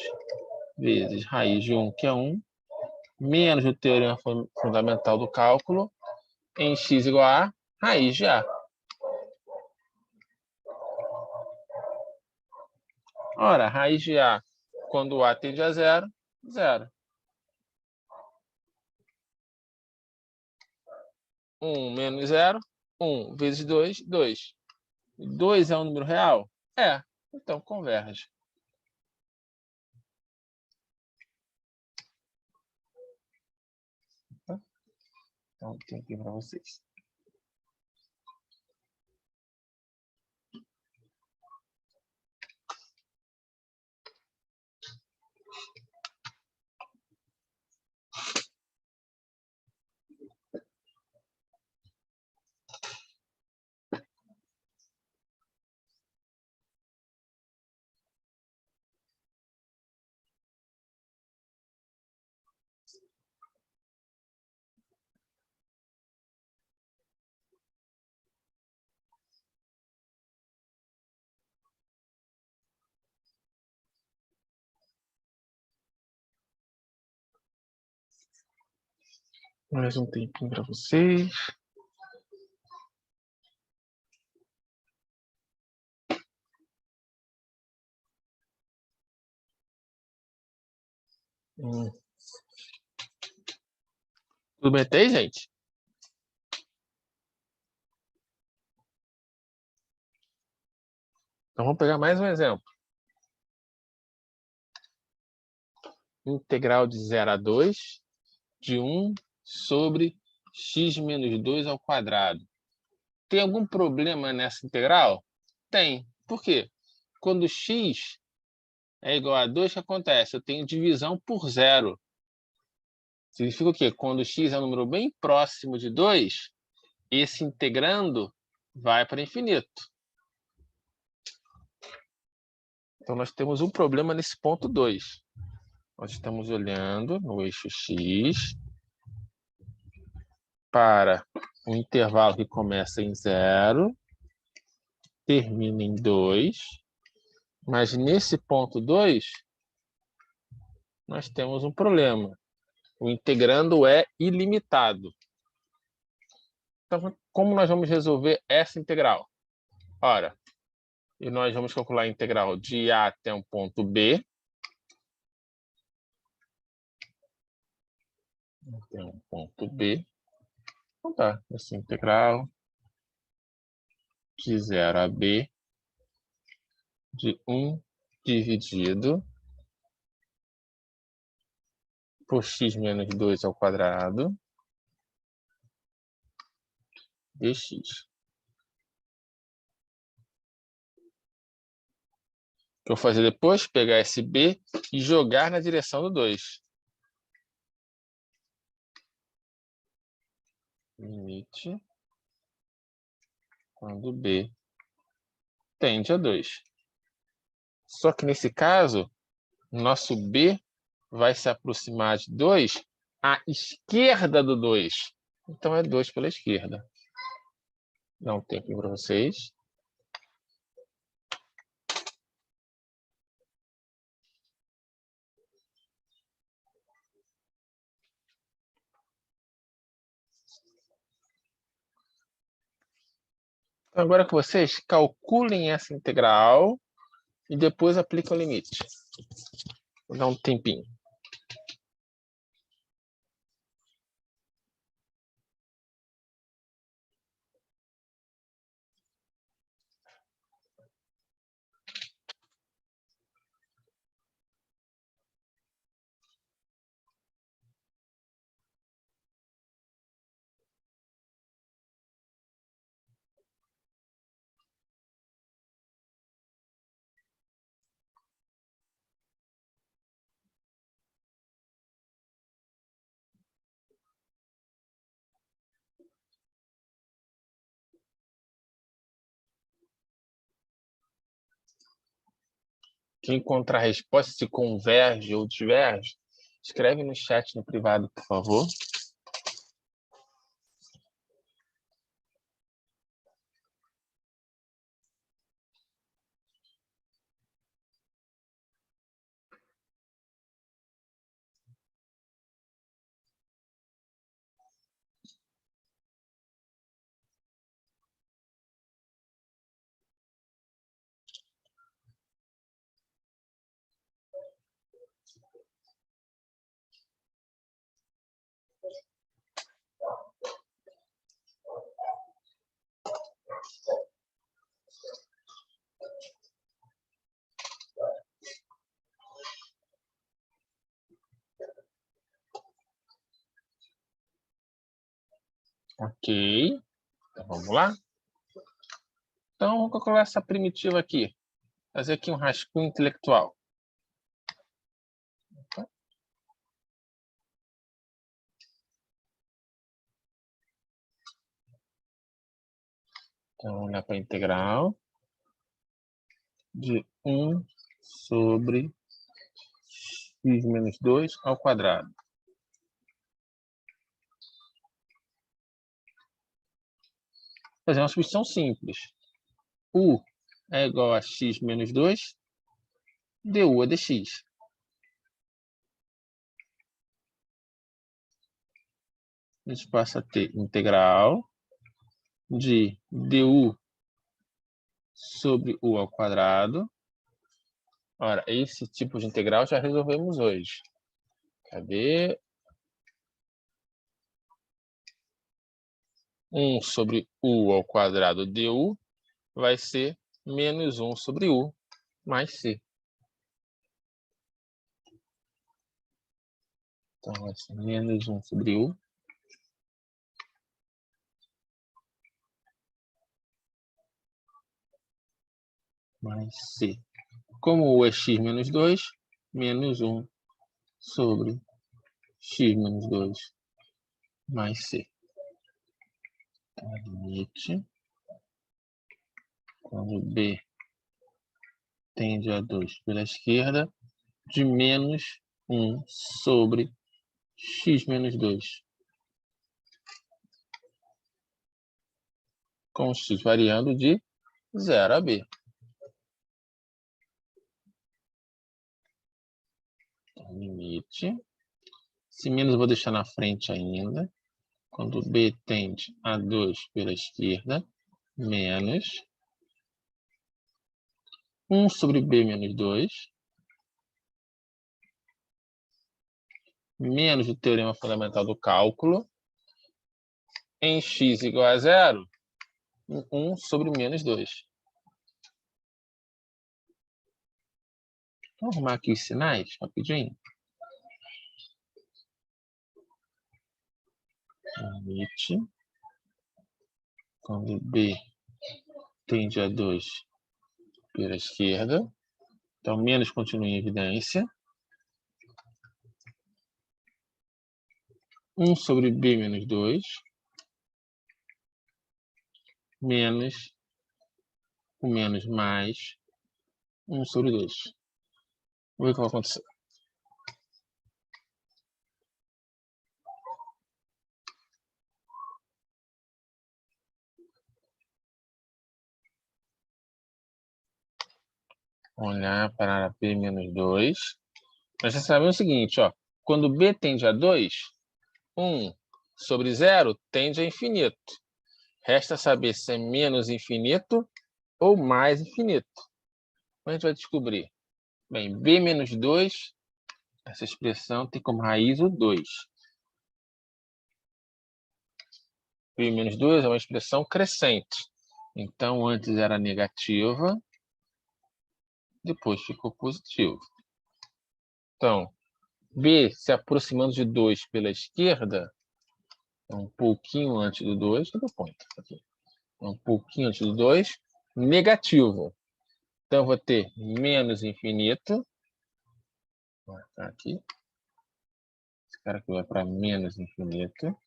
vezes raiz de 1, que é 1, menos o teorema fundamental do cálculo, em x igual a raiz de A. Ora, raiz de A, quando A tende a 0, 0. 1 menos 0, 1 vezes 2, 2. 2 é um número real? É, então converge. Então, tem aqui para vocês. Mais um tempinho para vocês. Tudo bem até aí, gente? Então, vamos pegar mais um exemplo. Integral de 0 a 2 de 1 sobre x menos 2 ao quadrado. Tem algum problema nessa integral? Tem. Por quê? Quando x é igual a 2, o que acontece? Eu tenho divisão por zero. Significa o quê? Quando x é um número bem próximo de 2, esse integrando vai para infinito. Então, nós temos um problema nesse ponto 2. Nós estamos olhando no eixo x para um intervalo que começa em 0, termina em 2, mas nesse ponto 2, nós temos um problema. O integrando é ilimitado. Então, como nós vamos resolver essa integral? Ora, e nós vamos calcular a integral de A até um ponto B. Até um ponto B. Então tá, essa integral de 0 a B de 1 dividido por x menos 2 ao quadrado dx. O que eu vou fazer depois? Pegar esse B e jogar na direção do 2. Limite quando B tende a 2. Só que nesse caso, nosso B vai se aproximar de 2 à esquerda do 2. Então é 2 pela esquerda. Dá um tempo para vocês. Então, agora que vocês calculem essa integral e depois apliquem o limite. Vou dar um tempinho. Quem encontrar a resposta, se converge ou diverge, escreve no chat no privado, por favor. Ok. Então, vamos lá? Então, vou calcular essa primitiva aqui. Fazer aqui um rascunho intelectual. Então, vamos olhar para a integral de 1 sobre x menos 2 ao quadrado. Fazer uma substituição simples. U é igual a x menos 2, du é dx. A gente passa a ter integral de du sobre u ao quadrado. Ora, esse tipo de integral já resolvemos hoje. Cadê? 1 sobre u ao quadrado du vai ser menos 1 sobre u mais c. Então, vai ser menos 1 sobre u mais c. Como u é x menos 2, menos 1 sobre x menos 2 mais c. Então, limite, quando b tende a 2 pela esquerda, de menos 1 sobre x menos 2. Com x variando de 0 a b. Então, limite. Esse menos eu vou deixar na frente ainda. Quando b tende a 2 pela esquerda, menos 1 sobre b menos 2, menos o teorema fundamental do cálculo, em x igual a 0, 1 sobre menos 2. Vamos arrumar aqui os sinais, rapidinho. Limite, quando b tende a 2 pela esquerda, então menos continua em evidência. 1 sobre b menos 2, menos o menos mais 1 sobre 2. Vamos ver o que vai acontecer. Olhar para b menos 2. Nós já sabemos o seguinte, ó. Quando b tende a 2, 1 sobre 0 tende a infinito. Resta saber se é menos infinito ou mais infinito. Como a gente vai descobrir? Bem, b menos 2, essa expressão tem como raiz o 2. B menos 2 é uma expressão crescente. Então, antes era negativa, depois ficou positivo. Então, b se aproximando de 2 pela esquerda, é um pouquinho antes do 2, aqui. É um pouquinho antes do 2, negativo. Então, eu vou ter menos infinito. Vou marcar aqui. Esse cara aqui vai para menos infinito.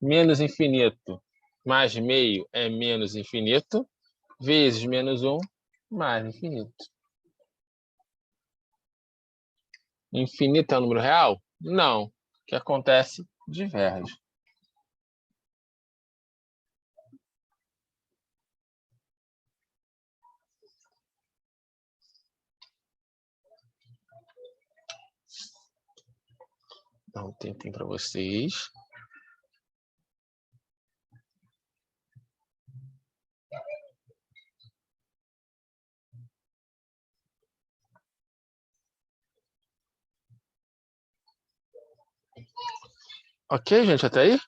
Menos infinito mais meio é menos infinito, vezes menos 1, mais infinito. Infinito é um número real? Não. O que acontece? Diverge. Dá um tempinho para vocês. Ok, gente, até aí?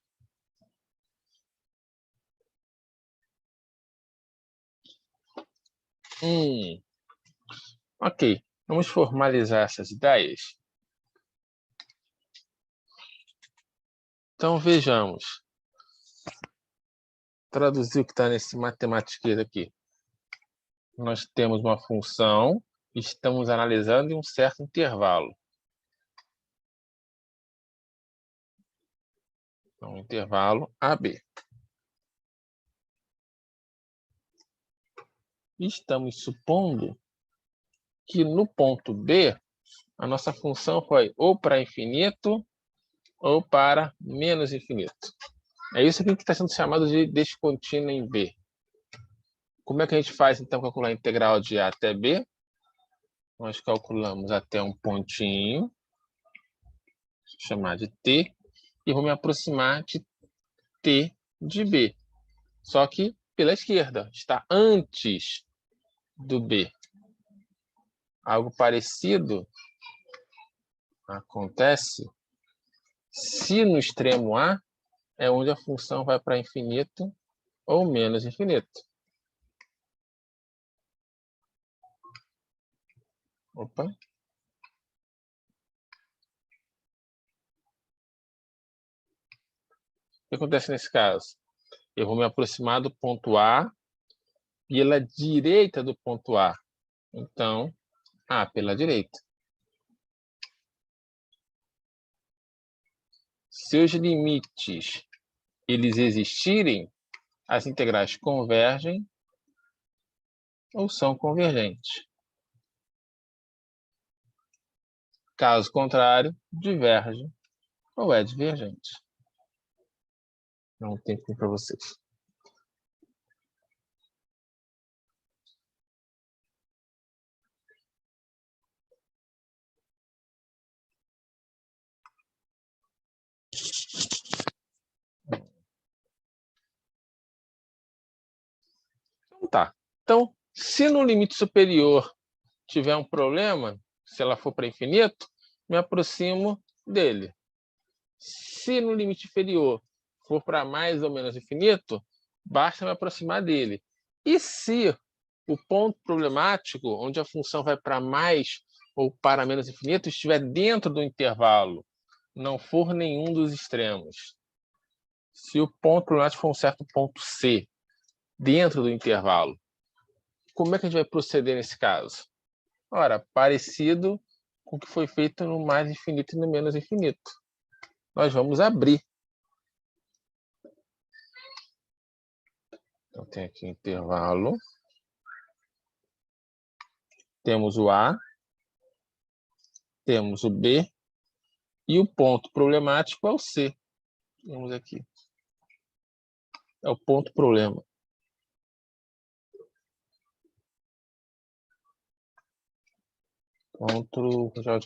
Ok, vamos formalizar essas ideias. Então, vejamos. traduzir o que está nesse matemática aqui. Nós temos uma função, estamos analisando em um certo intervalo. Então, intervalo AB. Estamos supondo que no ponto B, a nossa função foi ou para infinito ou para menos infinito. É isso aqui que está sendo chamado de descontínua em B. Como é que a gente faz, então, calcular a integral de A até B? Nós calculamos até um pontinho, vou chamar de T, e vou me aproximar de T de B. Só que pela esquerda, está antes do B. Algo parecido acontece se no extremo A é onde a função vai para infinito ou menos infinito. Opa. O que acontece nesse caso? Eu vou me aproximar do ponto A pela direita do ponto A. Então, A pela direita. Se os limites eles existirem, as integrais convergem ou são convergentes. Caso contrário, divergem ou é divergente. Não tem tempo para vocês. Então, tá. Então, se no limite superior tiver um problema, se ela for para infinito, me aproximo dele. Se no limite inferior for para mais ou menos infinito, basta me aproximar dele. E se o ponto problemático, onde a função vai para mais ou para menos infinito, estiver dentro do intervalo, não for nenhum dos extremos? Se o ponto problemático for um certo ponto C, dentro do intervalo, como é que a gente vai proceder nesse caso? Ora, parecido com o que foi feito no mais infinito e no menos infinito. Nós vamos abrir. Então, tem aqui intervalo. Temos o A. Temos o B. E o ponto problemático é o C. Temos aqui. É o ponto problema.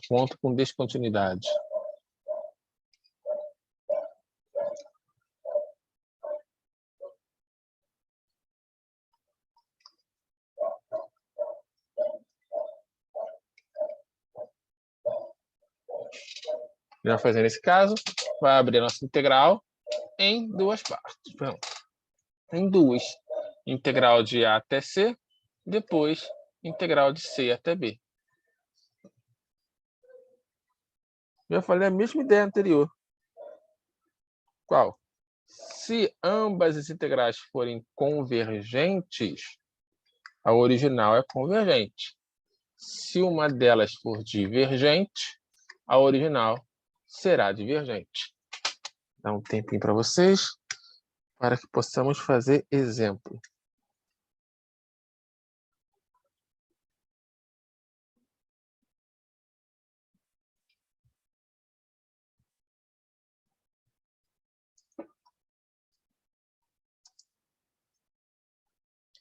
Ponto com descontinuidade. Já fazendo esse caso, vai abrir a nossa integral em duas partes. Pronto. Em duas. Integral de A até C, depois integral de C até B. Já falei a mesma ideia anterior. Qual? Se ambas as integrais forem convergentes, a original é convergente. Se uma delas for divergente, a original será divergente. Dá um tempinho para vocês, para que possamos fazer exemplo.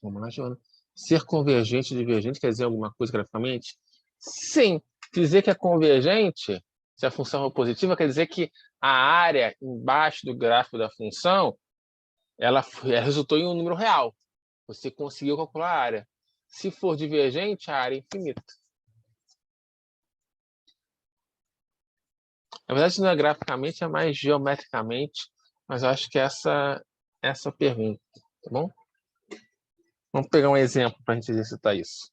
Vamos lá, Joana. Ser convergente e divergente quer dizer alguma coisa graficamente? Sim. Dizer que é convergente, se a função é positiva, quer dizer que a área embaixo do gráfico da função ela resultou em um número real. Você conseguiu calcular a área. Se for divergente, a área é infinita. Na verdade, não é graficamente, é mais geometricamente, mas eu acho que essa a pergunta, tá bom? Vamos pegar um exemplo para a gente exercitar isso.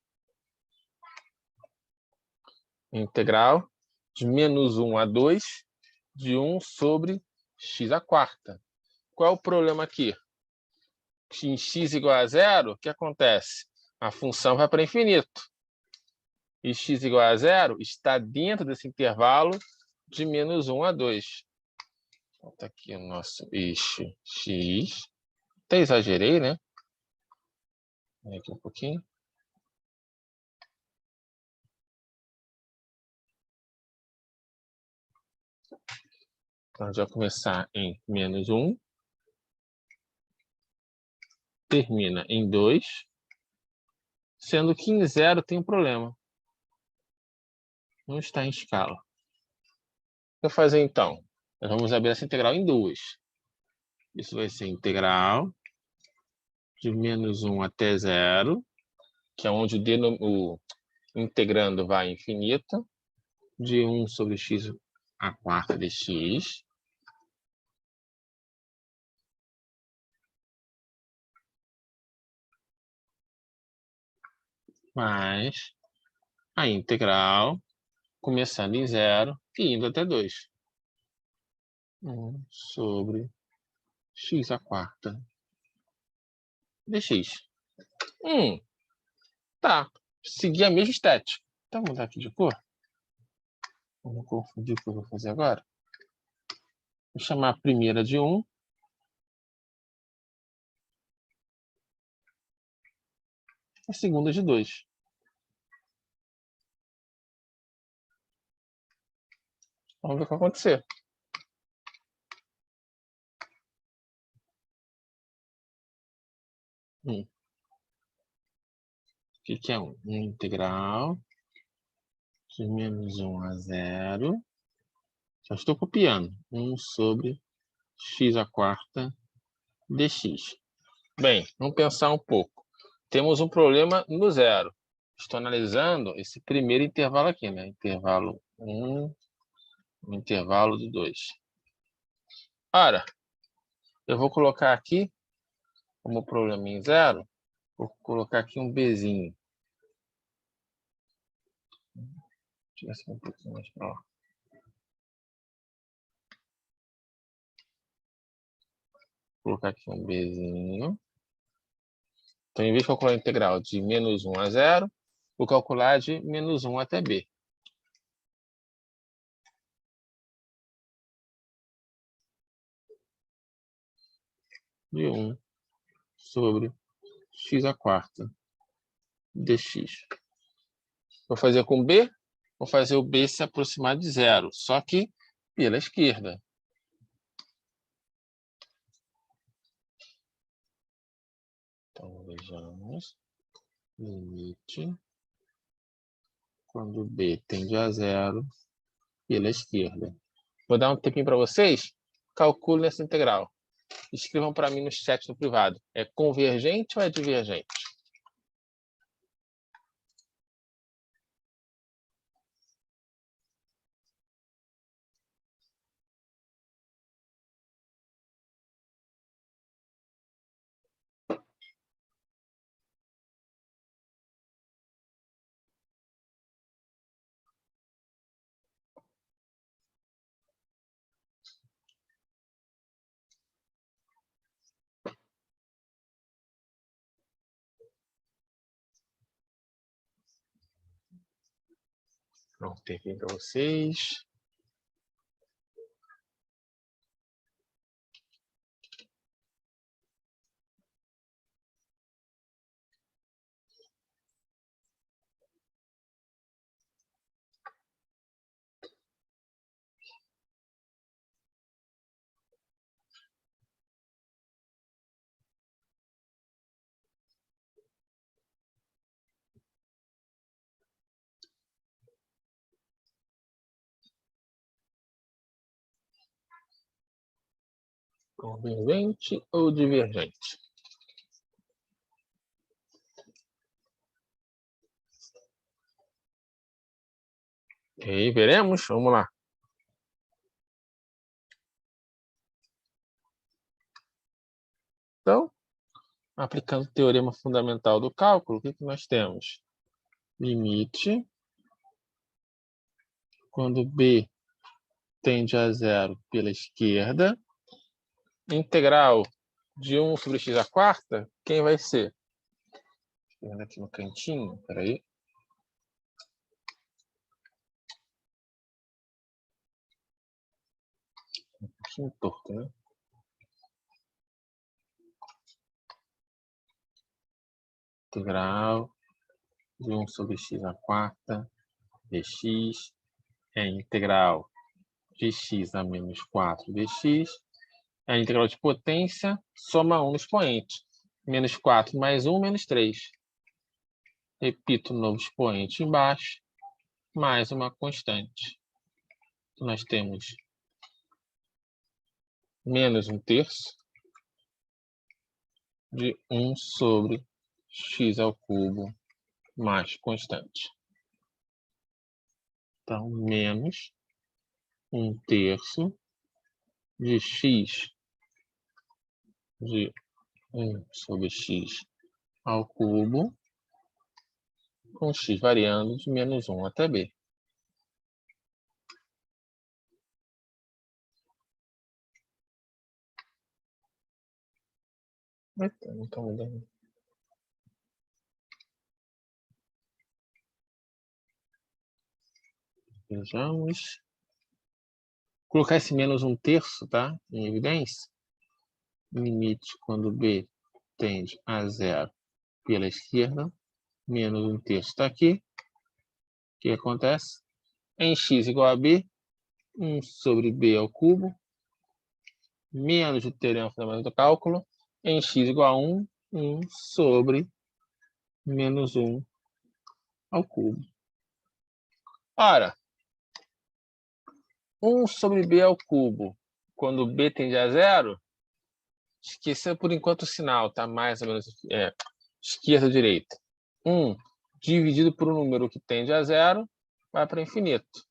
Integral de menos 1 a 2 de 1 sobre x à quarta. Qual é o problema aqui? em x igual a zero, o que acontece? A função vai para infinito. E x igual a zero está dentro desse intervalo de menos 1 a 2. Está aqui o nosso eixo x. Até exagerei, né? Aqui um pouquinho. Então, a gente vai começar em menos 1. Termina em 2. Sendo que em 0 tem um problema. Não está em escala. O que eu vou fazer, então? Nós vamos abrir essa integral em duas. Isso vai ser integral de menos 1 até 0, que é onde o integrando vai infinito, de 1 sobre x a quarta de x, mais a integral, começando em 0 e indo até 2. 1 sobre x a quarta dx. Tá. Seguir a mesma estética. Então, vou mudar aqui de cor. Vamos confundir o que eu vou fazer agora. Vou chamar a primeira de 1. A segunda de 2. Vamos ver o que vai acontecer. O que é 1? Integral de menos 1 a 0. Só estou copiando. 1 sobre x a quarta dx. Bem, vamos pensar um pouco. Temos um problema no 0. Estou analisando esse primeiro intervalo aqui, né? Intervalo 1, intervalo de 2. Ora, eu vou colocar aqui, como problema em 0, vou colocar aqui um bzinho. Deixa eu ver se um pouquinho mais para lá. Vou colocar aqui um bzinho. Então, em vez de calcular a integral de menos 1 a 0, vou calcular de menos 1 até b. De 1 sobre x a quarta dx. Vou fazer com b, vou fazer o b se aproximar de 0, só que pela esquerda. Então, vejamos. Limite. Quando b tende a 0, pela esquerda. Vou dar um tempinho para vocês. Calculem essa integral. Escrevam para mim no chat no privado. É convergente ou é divergente? Pronto, tempinho para vocês. Convergente ou divergente? E aí, veremos. Vamos lá. Então, aplicando o teorema fundamental do cálculo, o que nós temos? Limite. Quando b tende a 0 pela esquerda. Integral de 1 sobre x à quarta, quem vai ser? Vendo aqui no cantinho, peraí. Um pouquinho torto, né? Integral de 1 sobre x à quarta dx é integral de x a menos 4 dx. É a integral de potência, soma 1 no expoente. Menos 4 mais 1, menos 3. Repito o novo expoente embaixo, mais uma constante. Então, nós temos menos 1/3 de 1 sobre x ao cubo mais constante. Então, menos 1/3 de x de 1 sobre x ao cubo, com x variando de menos 1 até b. Não está mudando. Vejamos. Colocar esse menos 1/3, tá? Em evidência. Limite quando b tende a 0 pela esquerda. Menos 1/3 está aqui. O que acontece? Em x igual a b, 1 sobre b ao cubo, menos o teorema fundamental do cálculo, em x igual a 1, 1 sobre menos 1 ao cubo. Ora, 1 sobre b ao cubo, quando b tende a 0, esqueça por enquanto o sinal, tá? Mais ou menos esquerda ou direita. 1 dividido por um número que tende a 0, vai para infinito.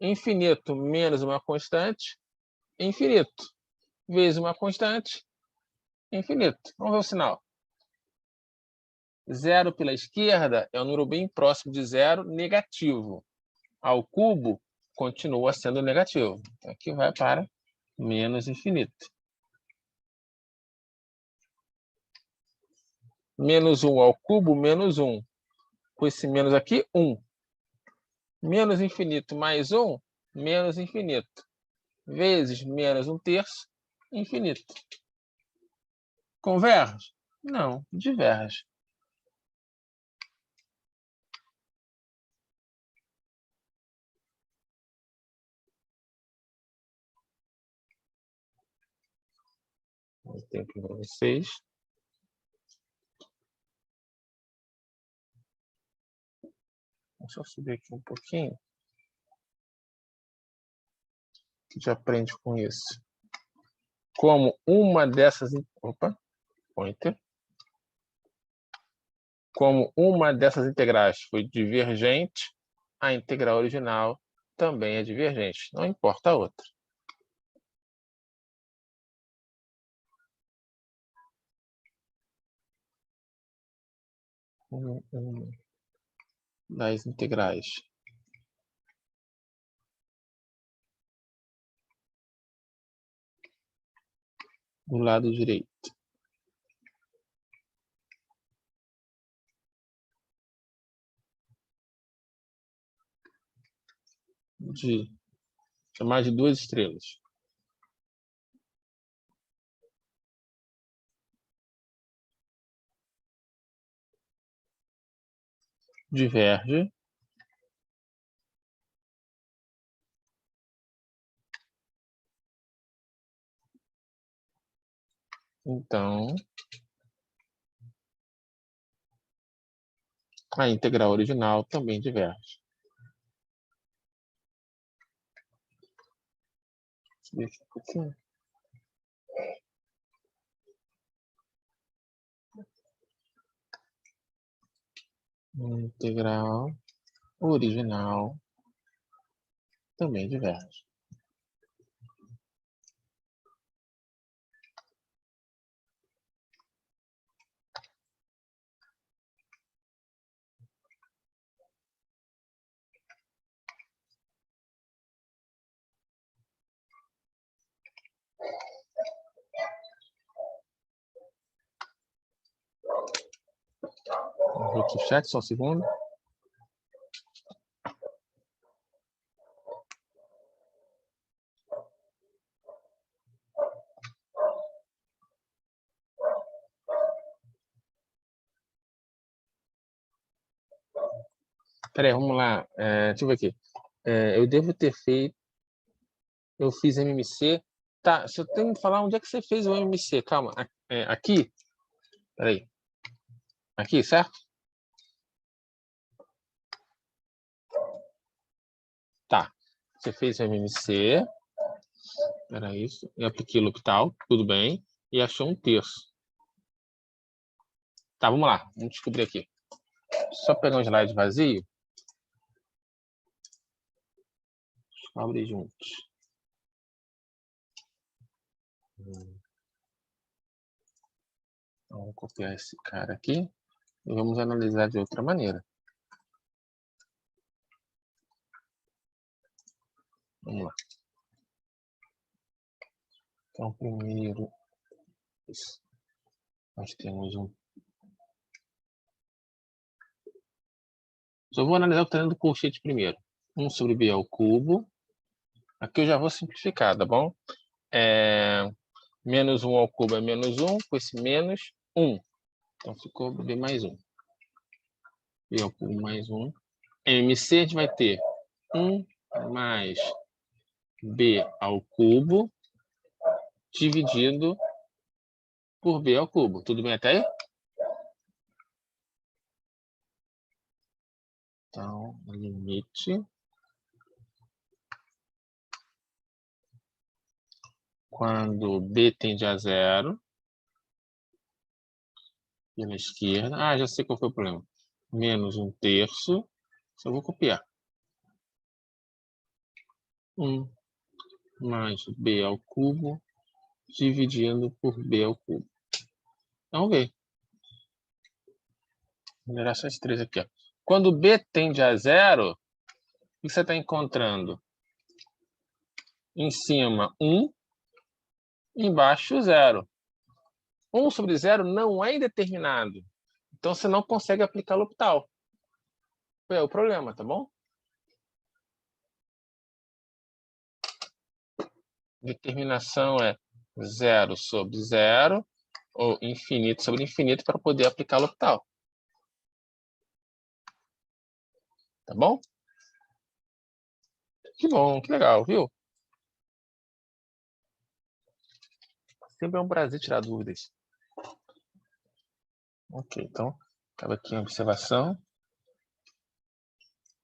Infinito menos uma constante, infinito. Vezes uma constante, infinito. Vamos ver o sinal. 0 pela esquerda é um número bem próximo de 0, negativo. Ao cubo, continua sendo negativo. Então, aqui vai para menos infinito. Menos 1 ao cubo, menos 1. Com esse menos aqui, 1. Menos infinito mais 1, menos infinito. Vezes menos 1/3, infinito. Converge? Não, diverge. Vou tempo para vocês. Deixa eu subir aqui um pouquinho. Que já aprende com isso. Como uma dessas... Opa, pointer. Como uma dessas integrais foi divergente, a integral original também é divergente. Não importa a outra. Das integrais do lado direito de chamar de 2 estrelas. Diverge. Então, a integral original também diverge. Deixa um pouquinho. Integral original também diverge. Outro chat, só um segundo. Peraí, vamos lá. Deixa eu ver aqui. Eu devo ter feito... Eu fiz MMC. Tá, você tem que falar onde é que você fez o MMC. Calma. Aqui? Peraí. Aqui, certo? Tá. Você fez o MMC. Era isso. Eu apliquei L'Hopital. Tudo bem. E achou um terço. Tá, vamos lá. Vamos descobrir aqui. Só pegar um slide vazio. Abre juntos. Então, vou copiar esse cara aqui e vamos analisar de outra maneira. Vamos lá. Então, primeiro, isso. Nós temos um... Só vou analisar o que está dentro do colchete primeiro. 1 sobre b ao cubo. Aqui eu já vou simplificar, tá bom? Menos 1 ao cubo é menos 1, com esse menos 1. Então ficou b mais 1. B ao cubo mais 1. MC a gente vai ter 1 mais b ao cubo dividido por b ao cubo. Tudo bem até aí? Então, limite quando b tende a 0, pela esquerda. Já sei qual foi o problema. Menos 1 terço. Só vou copiar. 1 mais b ao cubo dividindo por b ao cubo. Vamos ver. Vou melhorar essas três aqui. Ó. Quando b tende a 0, o que você está encontrando? Em cima, 1. Embaixo, 0. 1 sobre 0 não é indeterminado. Então, você não consegue aplicar L'Hopital. É o problema, tá bom? Determinação é 0 sobre 0 ou infinito sobre infinito para poder aplicar L'Hopital. Tá bom? Que bom, que legal, viu? Sempre é um prazer tirar dúvidas. Ok, então, acaba aqui a observação.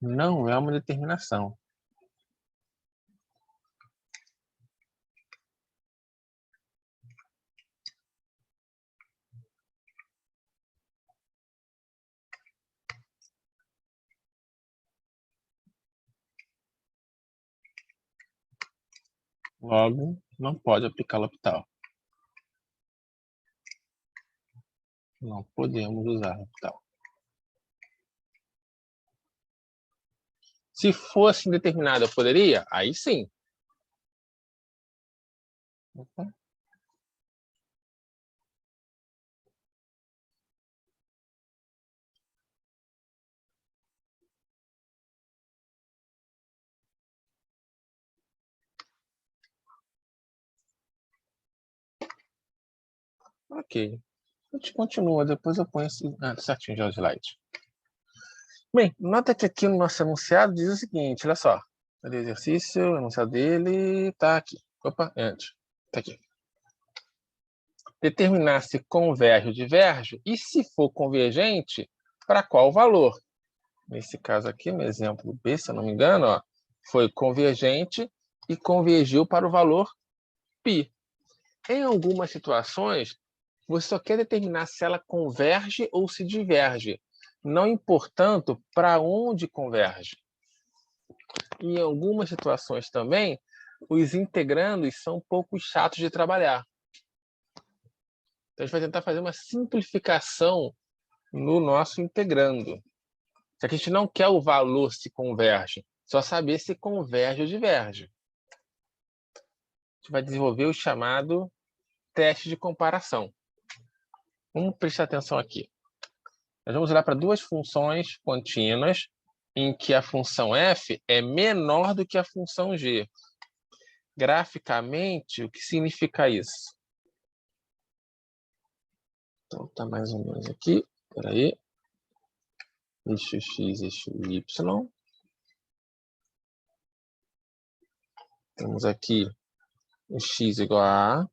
Não é uma determinação. Logo, não pode aplicar L'Hopital. Não podemos usar L'Hopital. Se fosse indeterminado, eu poderia? Aí sim. Opa. Ok. A gente continua, depois eu ponho esse... certinho já o slide. Bem, nota que aqui no nosso enunciado diz o seguinte, olha só. Cadê o exercício? O enunciado dele está aqui. Opa, antes. Está aqui. Determinar se converge ou diverge e, se for convergente, para qual valor. Nesse caso aqui, no exemplo B, se eu não me engano, ó, foi convergente e convergiu para o valor π. Em algumas situações, você só quer determinar se ela converge ou se diverge, não importando para onde converge. E em algumas situações também, os integrandos são um pouco chatos de trabalhar. Então, a gente vai tentar fazer uma simplificação no nosso integrando. Só que a gente não quer o valor se converge, só saber se converge ou diverge. A gente vai desenvolver o chamado teste de comparação. Vamos prestar atenção aqui. Nós vamos olhar para duas funções contínuas em que a função f é menor do que a função g. Graficamente, o que significa isso? Então, está mais ou menos aqui. Espera aí. Eixo x, eixo y. Temos aqui o x igual a A.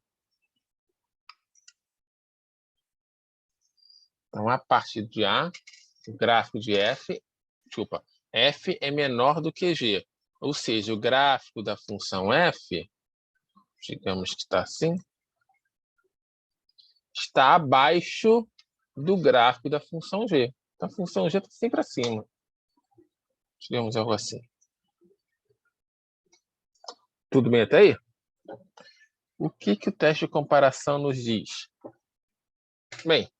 Então, a partir de A, o gráfico de f é menor do que g. Ou seja, o gráfico da função f, digamos que está assim, está abaixo do gráfico da função g. Então, a função g está sempre acima. Digamos algo assim. Tudo bem até aí? O que o teste de comparação nos diz? Bem,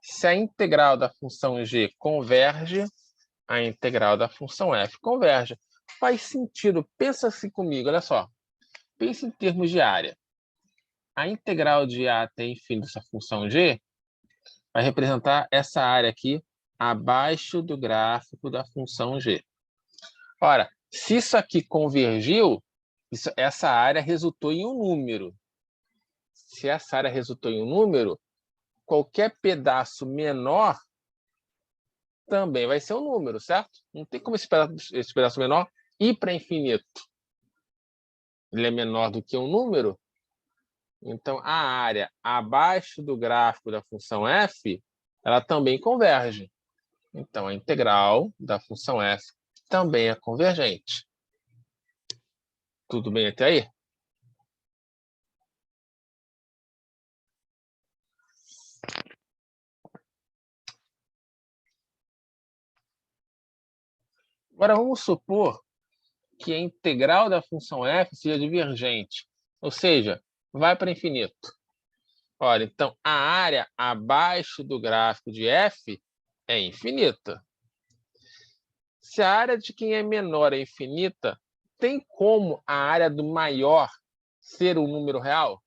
se a integral da função g converge, a integral da função f converge. Faz sentido. Pensa assim comigo, olha só. Pense em termos de área. A integral de a até infinito dessa função g vai representar essa área aqui abaixo do gráfico da função g. Ora, se isso aqui convergiu, essa área resultou em um número. Se essa área resultou em um número, qualquer pedaço menor também vai ser um número, certo? Não tem como esse pedaço menor ir para infinito. Ele é menor do que um número. Então, a área abaixo do gráfico da função f, ela também converge. Então, a integral da função f também é convergente. Tudo bem até aí? Agora, vamos supor que a integral da função f seja divergente, ou seja, vai para infinito. Olha, então, a área abaixo do gráfico de f é infinita. Se a área de quem é menor é infinita, tem como a área do maior ser um número real?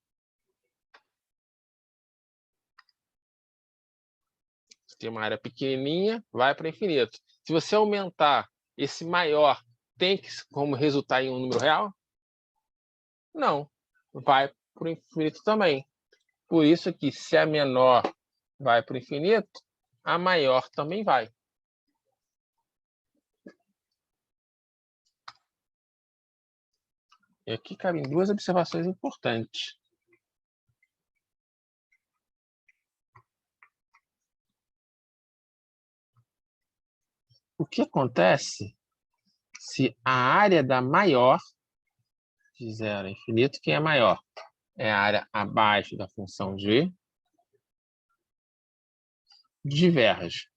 Se tem uma área pequenininha, vai para infinito. Se você aumentar esse maior, tem como resultar em um número real? Não, vai para o infinito também. Por isso que se a menor vai para o infinito, a maior também vai. E aqui cabem duas observações importantes. O que acontece se a área da maior, de 0 a infinito, quem é maior? É a área abaixo da função g, diverge.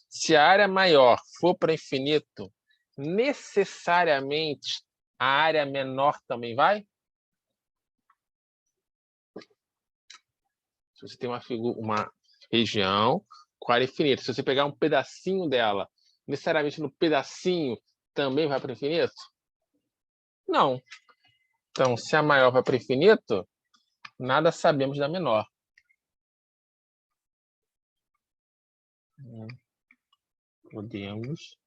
Se a área maior for para infinito, necessariamente a área menor também vai? Se você tem uma região com área infinita, se você pegar um pedacinho dela, necessariamente no pedacinho também vai para o infinito? Não. Então, se a maior vai para o infinito, nada sabemos da menor. Podemos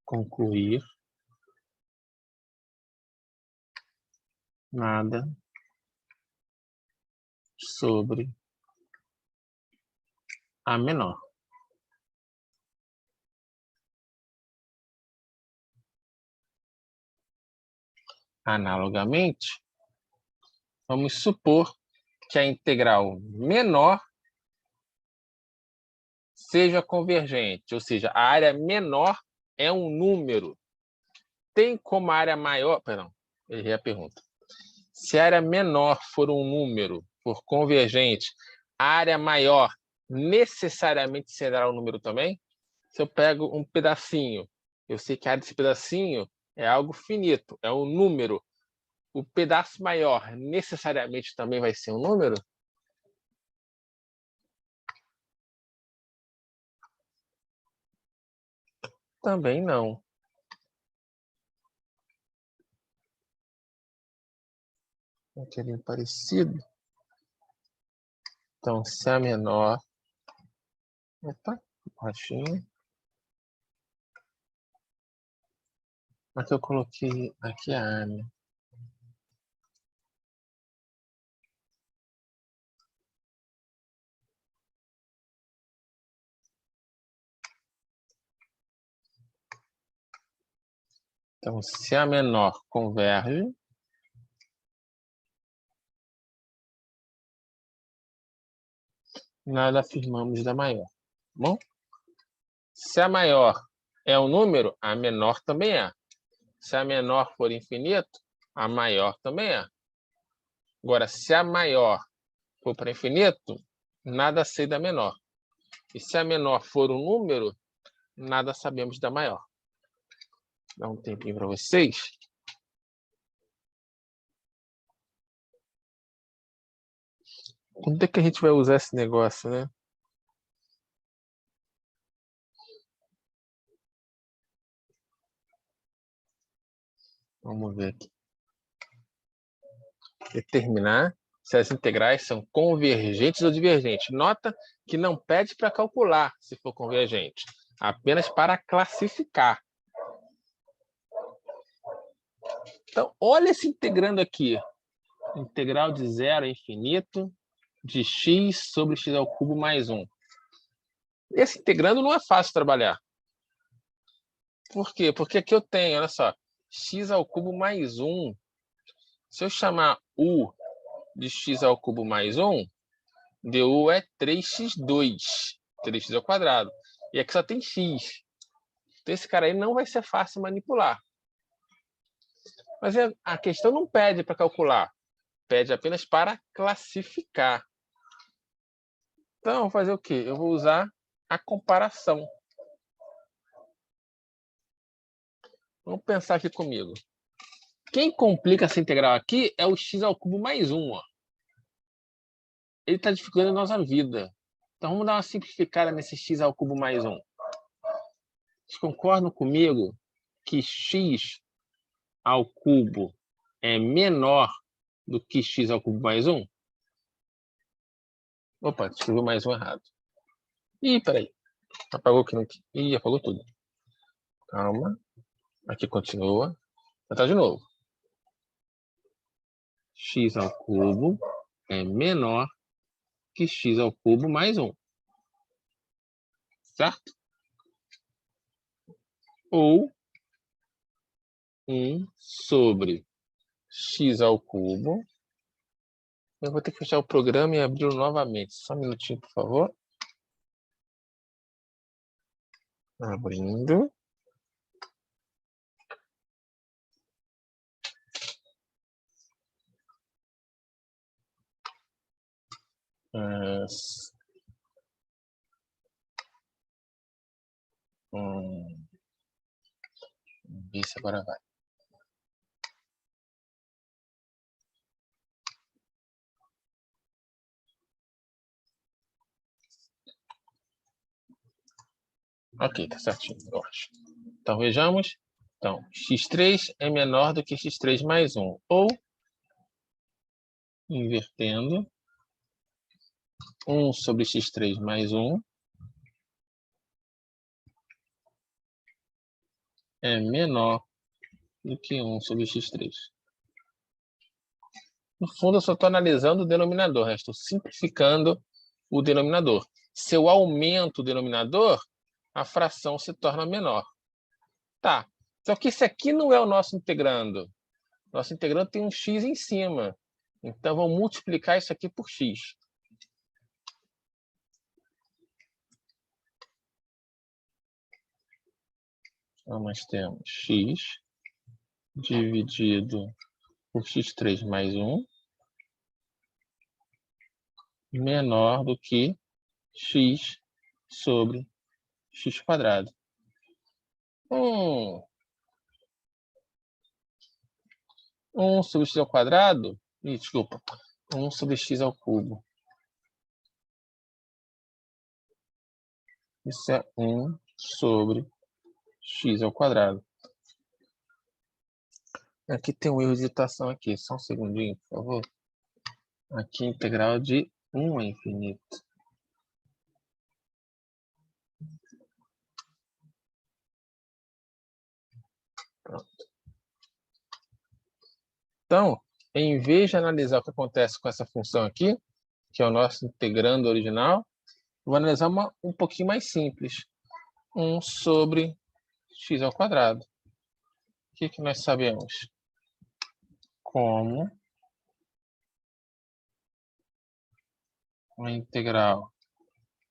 concluir nada sobre a menor. Analogamente, vamos supor que a integral menor seja convergente, ou seja, a área menor é um número. Tem como a área maior... Perdão, errei a pergunta. Se a área menor for um número, for convergente, a área maior necessariamente será um número também? Se eu pego um pedacinho, eu sei que a área desse pedacinho é algo finito, é um número. O pedaço maior necessariamente também vai ser um número? Também não. Aquele parecido. Então, se A menor... Opa, baixinho. Aqui eu coloquei aqui a A, né? Então, se A menor converge, nada afirmamos da maior. Bom? Se A maior é um número, A menor também é. Se A menor for infinito, A maior também é. Agora, se A maior for para infinito, nada sei da menor. E se A menor for um número, nada sabemos da maior. Dá um tempinho para vocês. Quando é que a gente vai usar esse negócio, né? Vamos ver aqui. Determinar se as integrais são convergentes ou divergentes. Nota que não pede para calcular se for convergente, apenas para classificar. Então, olha esse integrando aqui. Integral de 0 a infinito de x sobre x ao cubo mais 1. Esse integrando não é fácil trabalhar. Por quê? Porque aqui eu tenho, olha só, x ao cubo mais 1. Se eu chamar u de x ao cubo mais 1, du é 3x2. 3x ao quadrado. E aqui só tem x. Então esse cara aí não vai ser fácil manipular. Mas a questão não pede para calcular. Pede apenas para classificar. Então, vou fazer o quê? Eu vou usar a comparação. Vamos pensar aqui comigo. Quem complica essa integral aqui é o x ao cubo mais 1. Ó. Ele está dificultando a nossa vida. Então, vamos dar uma simplificada nesse x ao cubo mais 1. Vocês concordam comigo que x ao cubo é menor do que x ao cubo mais 1? Opa, escreveu mais um errado. Ih, peraí. Apagou aqui. Ih, apagou tudo. Calma. Aqui continua. Vou tentar de novo. X ao cubo é menor que x ao cubo mais 1. Certo? Ou 1 sobre x ao cubo. Eu vou ter que fechar o programa e abri-lo novamente. Só um minutinho, por favor. Abrindo. Vamos ver se agora vai. Ok, tá certinho, eu acho. Então, vejamos. Então, x3 é menor do que x3 mais 1. Ou, invertendo, 1 sobre x3 mais 1 é menor do que 1 sobre x3. No fundo, eu só estou analisando o denominador, né? Estou simplificando o denominador. Se eu aumento o denominador, a fração se torna menor. Tá. Só que esse aqui não é o nosso integrando. Nosso integrando tem um x em cima. Então, vamos multiplicar isso aqui por x. Então, nós temos x dividido por x3 mais 1 menor do que x sobre x quadrado. 1 sobre x ao quadrado? Desculpa. 1 sobre x ao cubo. Isso é 1 sobre x ao quadrado. Aqui tem um erro de digitação aqui. Só um segundinho, por favor. Aqui, integral de 1 a infinito. Pronto. Então, em vez de analisar o que acontece com essa função aqui, que é o nosso integrando original, vou analisar uma um pouquinho mais simples. 1 sobre x ao quadrado. O que nós sabemos? Como a integral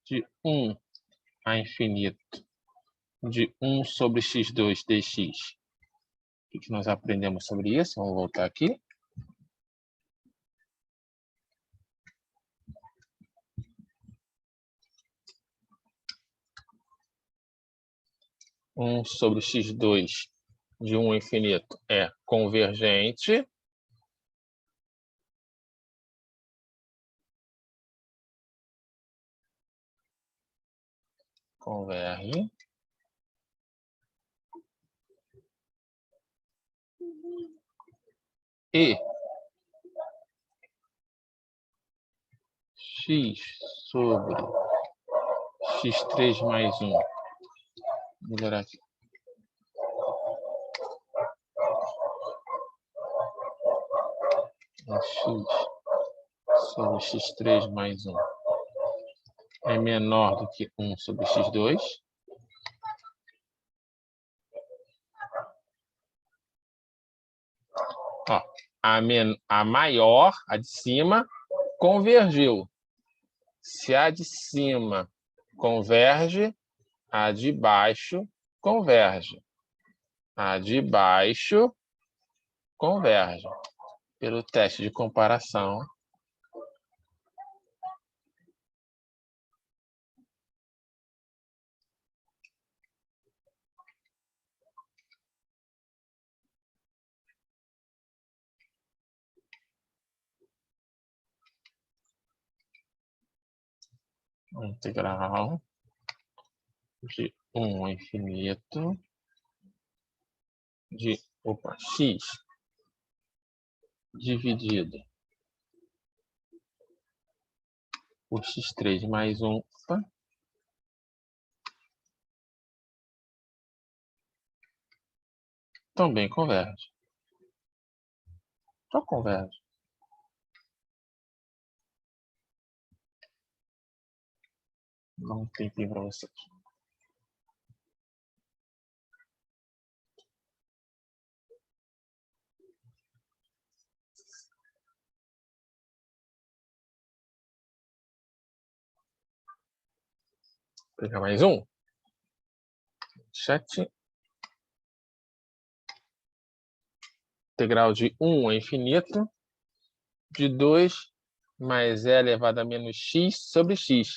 de 1 a infinito de 1 sobre x2 dx. O que nós aprendemos sobre isso? Vamos voltar aqui. Um sobre x2 de 1 ao infinito é convergente. Converge. E x sobre x3 mais 1. Vou melhorar aqui. X sobre x3 mais 1 é menor do que 1 sobre x2. Ó, a maior, a de cima, convergiu. Se a de cima converge, a de baixo converge. A de baixo converge. Pelo teste de comparação. Integral de 1 ao infinito de x dividido por x3 mais 1 também converge. Só converge. Dá um tempinho para vocês. Vou pegar mais um. Chat. Integral de 1 a infinito de 2 mais e elevado a menos x sobre x.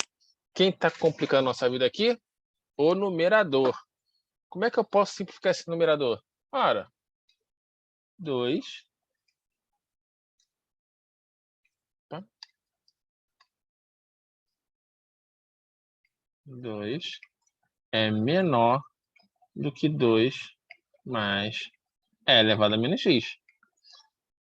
Quem está complicando a nossa vida aqui? O numerador. Como é que eu posso simplificar esse numerador? Ora, 2 2 é menor do que 2 mais e elevado a menos x.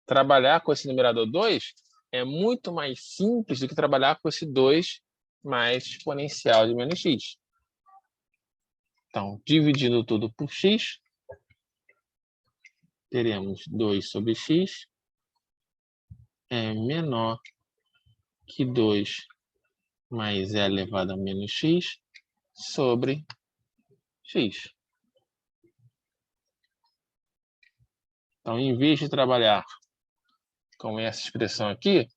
Trabalhar com esse numerador 2 é muito mais simples do que trabalhar com esse 2 mais exponencial de menos x. Então, dividindo tudo por x, teremos 2 sobre x é menor que 2 mais e elevado a menos x sobre x. Então, em vez de trabalhar com essa expressão aqui,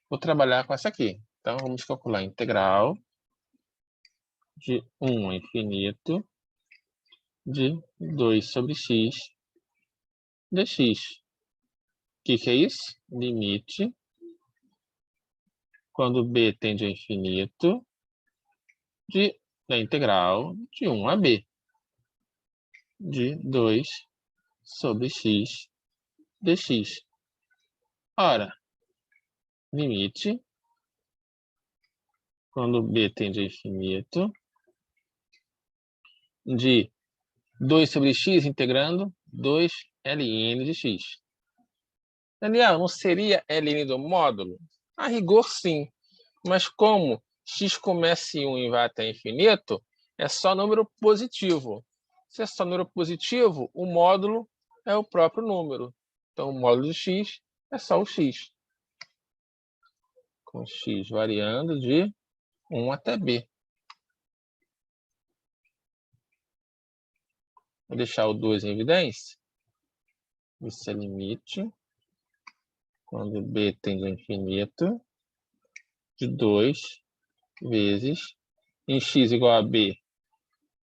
vou trabalhar com essa aqui. Então, vamos calcular a integral de 1 ao infinito de 2 sobre x dx. O que é isso? Limite, quando b tende ao infinito, da integral de 1 a b, de 2 sobre x dx. Ora, limite, quando b tende ao infinito, de 2 sobre x integrando 2 ln de x. Daniel, não seria ln do módulo? A rigor, sim. Mas como x começa em 1 e vai até infinito, é só número positivo. Se é só número positivo, o módulo é o próprio número. Então, o módulo de x é só o x. Com x variando de 1 até b. Vou deixar o 2 em evidência. Isso é limite. Quando b tende a infinito, de 2 vezes em x igual a b,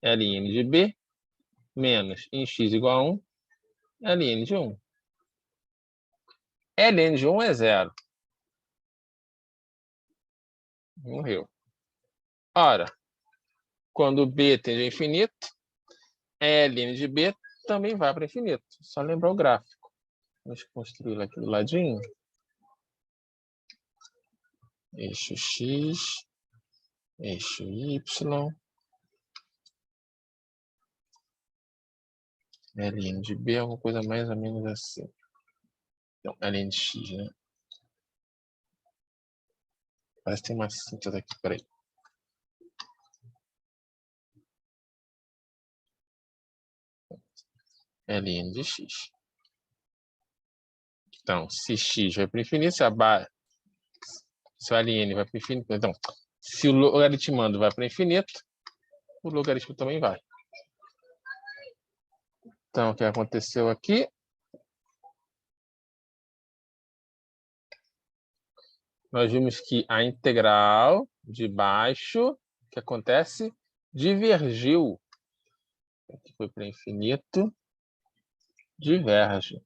ln de b, menos em x igual a 1, ln de 1. ln de 1 é 0. Morreu. Ora, quando b tende a infinito, ln de b também vai para infinito. Só lembrar o gráfico. Vamos construir aqui do ladinho. Eixo x, eixo y, ln de b é uma coisa mais ou menos assim. Não, ln de x, né? Parece que tem uma síntese aqui, peraí. ln de x. Então, se x vai para o infinito, se o ln vai para o infinito, então, se o logaritmando vai para o infinito, o logaritmo também vai. Então, o que aconteceu aqui? Nós vimos que a integral de baixo, o que acontece? Divergiu. Aqui foi para infinito, diverge.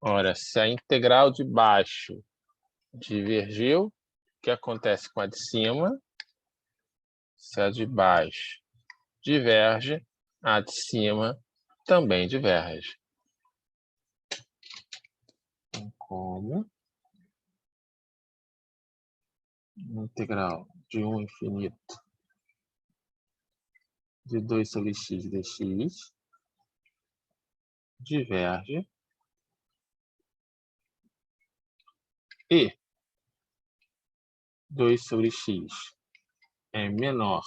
Ora, se a integral de baixo divergiu, o que acontece com a de cima? Se a de baixo diverge, a de cima também diverge. Como integral de 1 infinito de 2 sobre x dx diverge e 2 sobre x é menor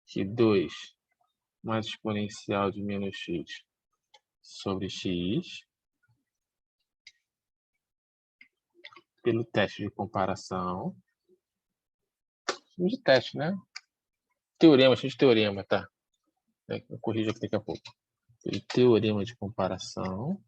que 2 mais exponencial de menos x sobre x, pelo teste de comparação. De teste, né? Teorema, de teorema, tá? Eu corrijo aqui daqui a pouco. Pelo teorema de comparação.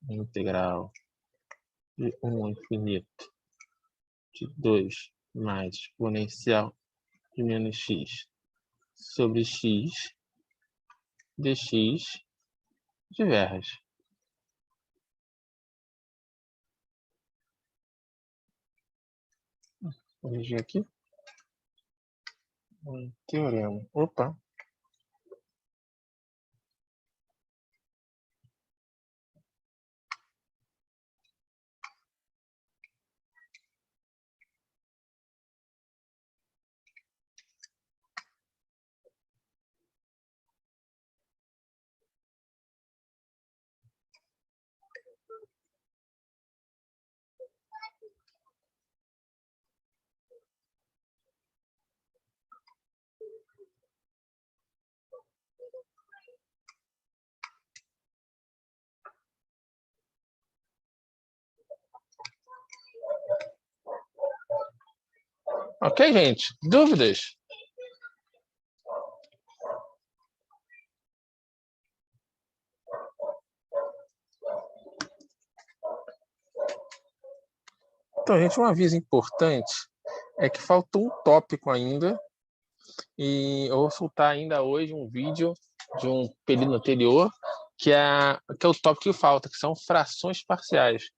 Integral de 1 infinito de 2 mais exponencial de menos x sobre x dx diverge. Vou corrigir aqui. Teorema. Opa. Ok, gente? Dúvidas? Então, gente, um aviso importante é que faltou um tópico ainda e eu vou soltar ainda hoje um vídeo de um período anterior que é o tópico que falta, que são frações parciais,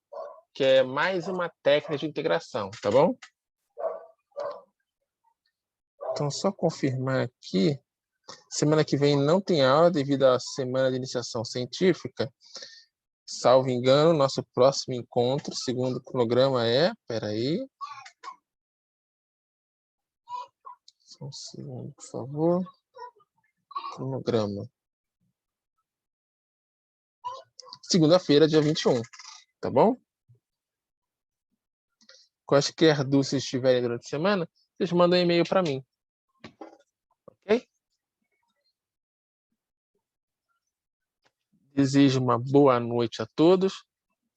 que é mais uma técnica de integração, tá bom? Então, só confirmar aqui. Semana que vem não tem aula devido à semana de iniciação científica. Salvo engano, nosso próximo encontro, segundo o cronograma, Peraí. Só um segundo, por favor. Cronograma. Segunda-feira, dia 21. Tá bom? Quaisquer dúvidas estiverem durante a semana, vocês mandam um e-mail para mim. Ok? Desejo uma boa noite a todos,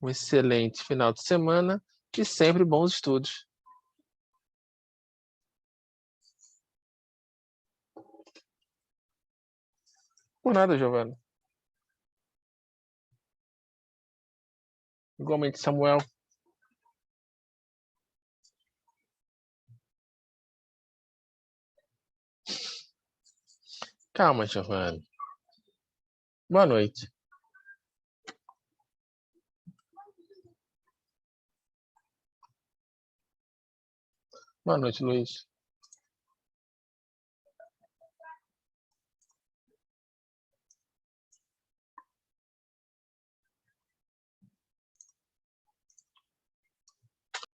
um excelente final de semana e sempre bons estudos. Por nada, Giovana. Igualmente, Samuel. Calma, Giovana. Boa noite. Boa noite, Luiz.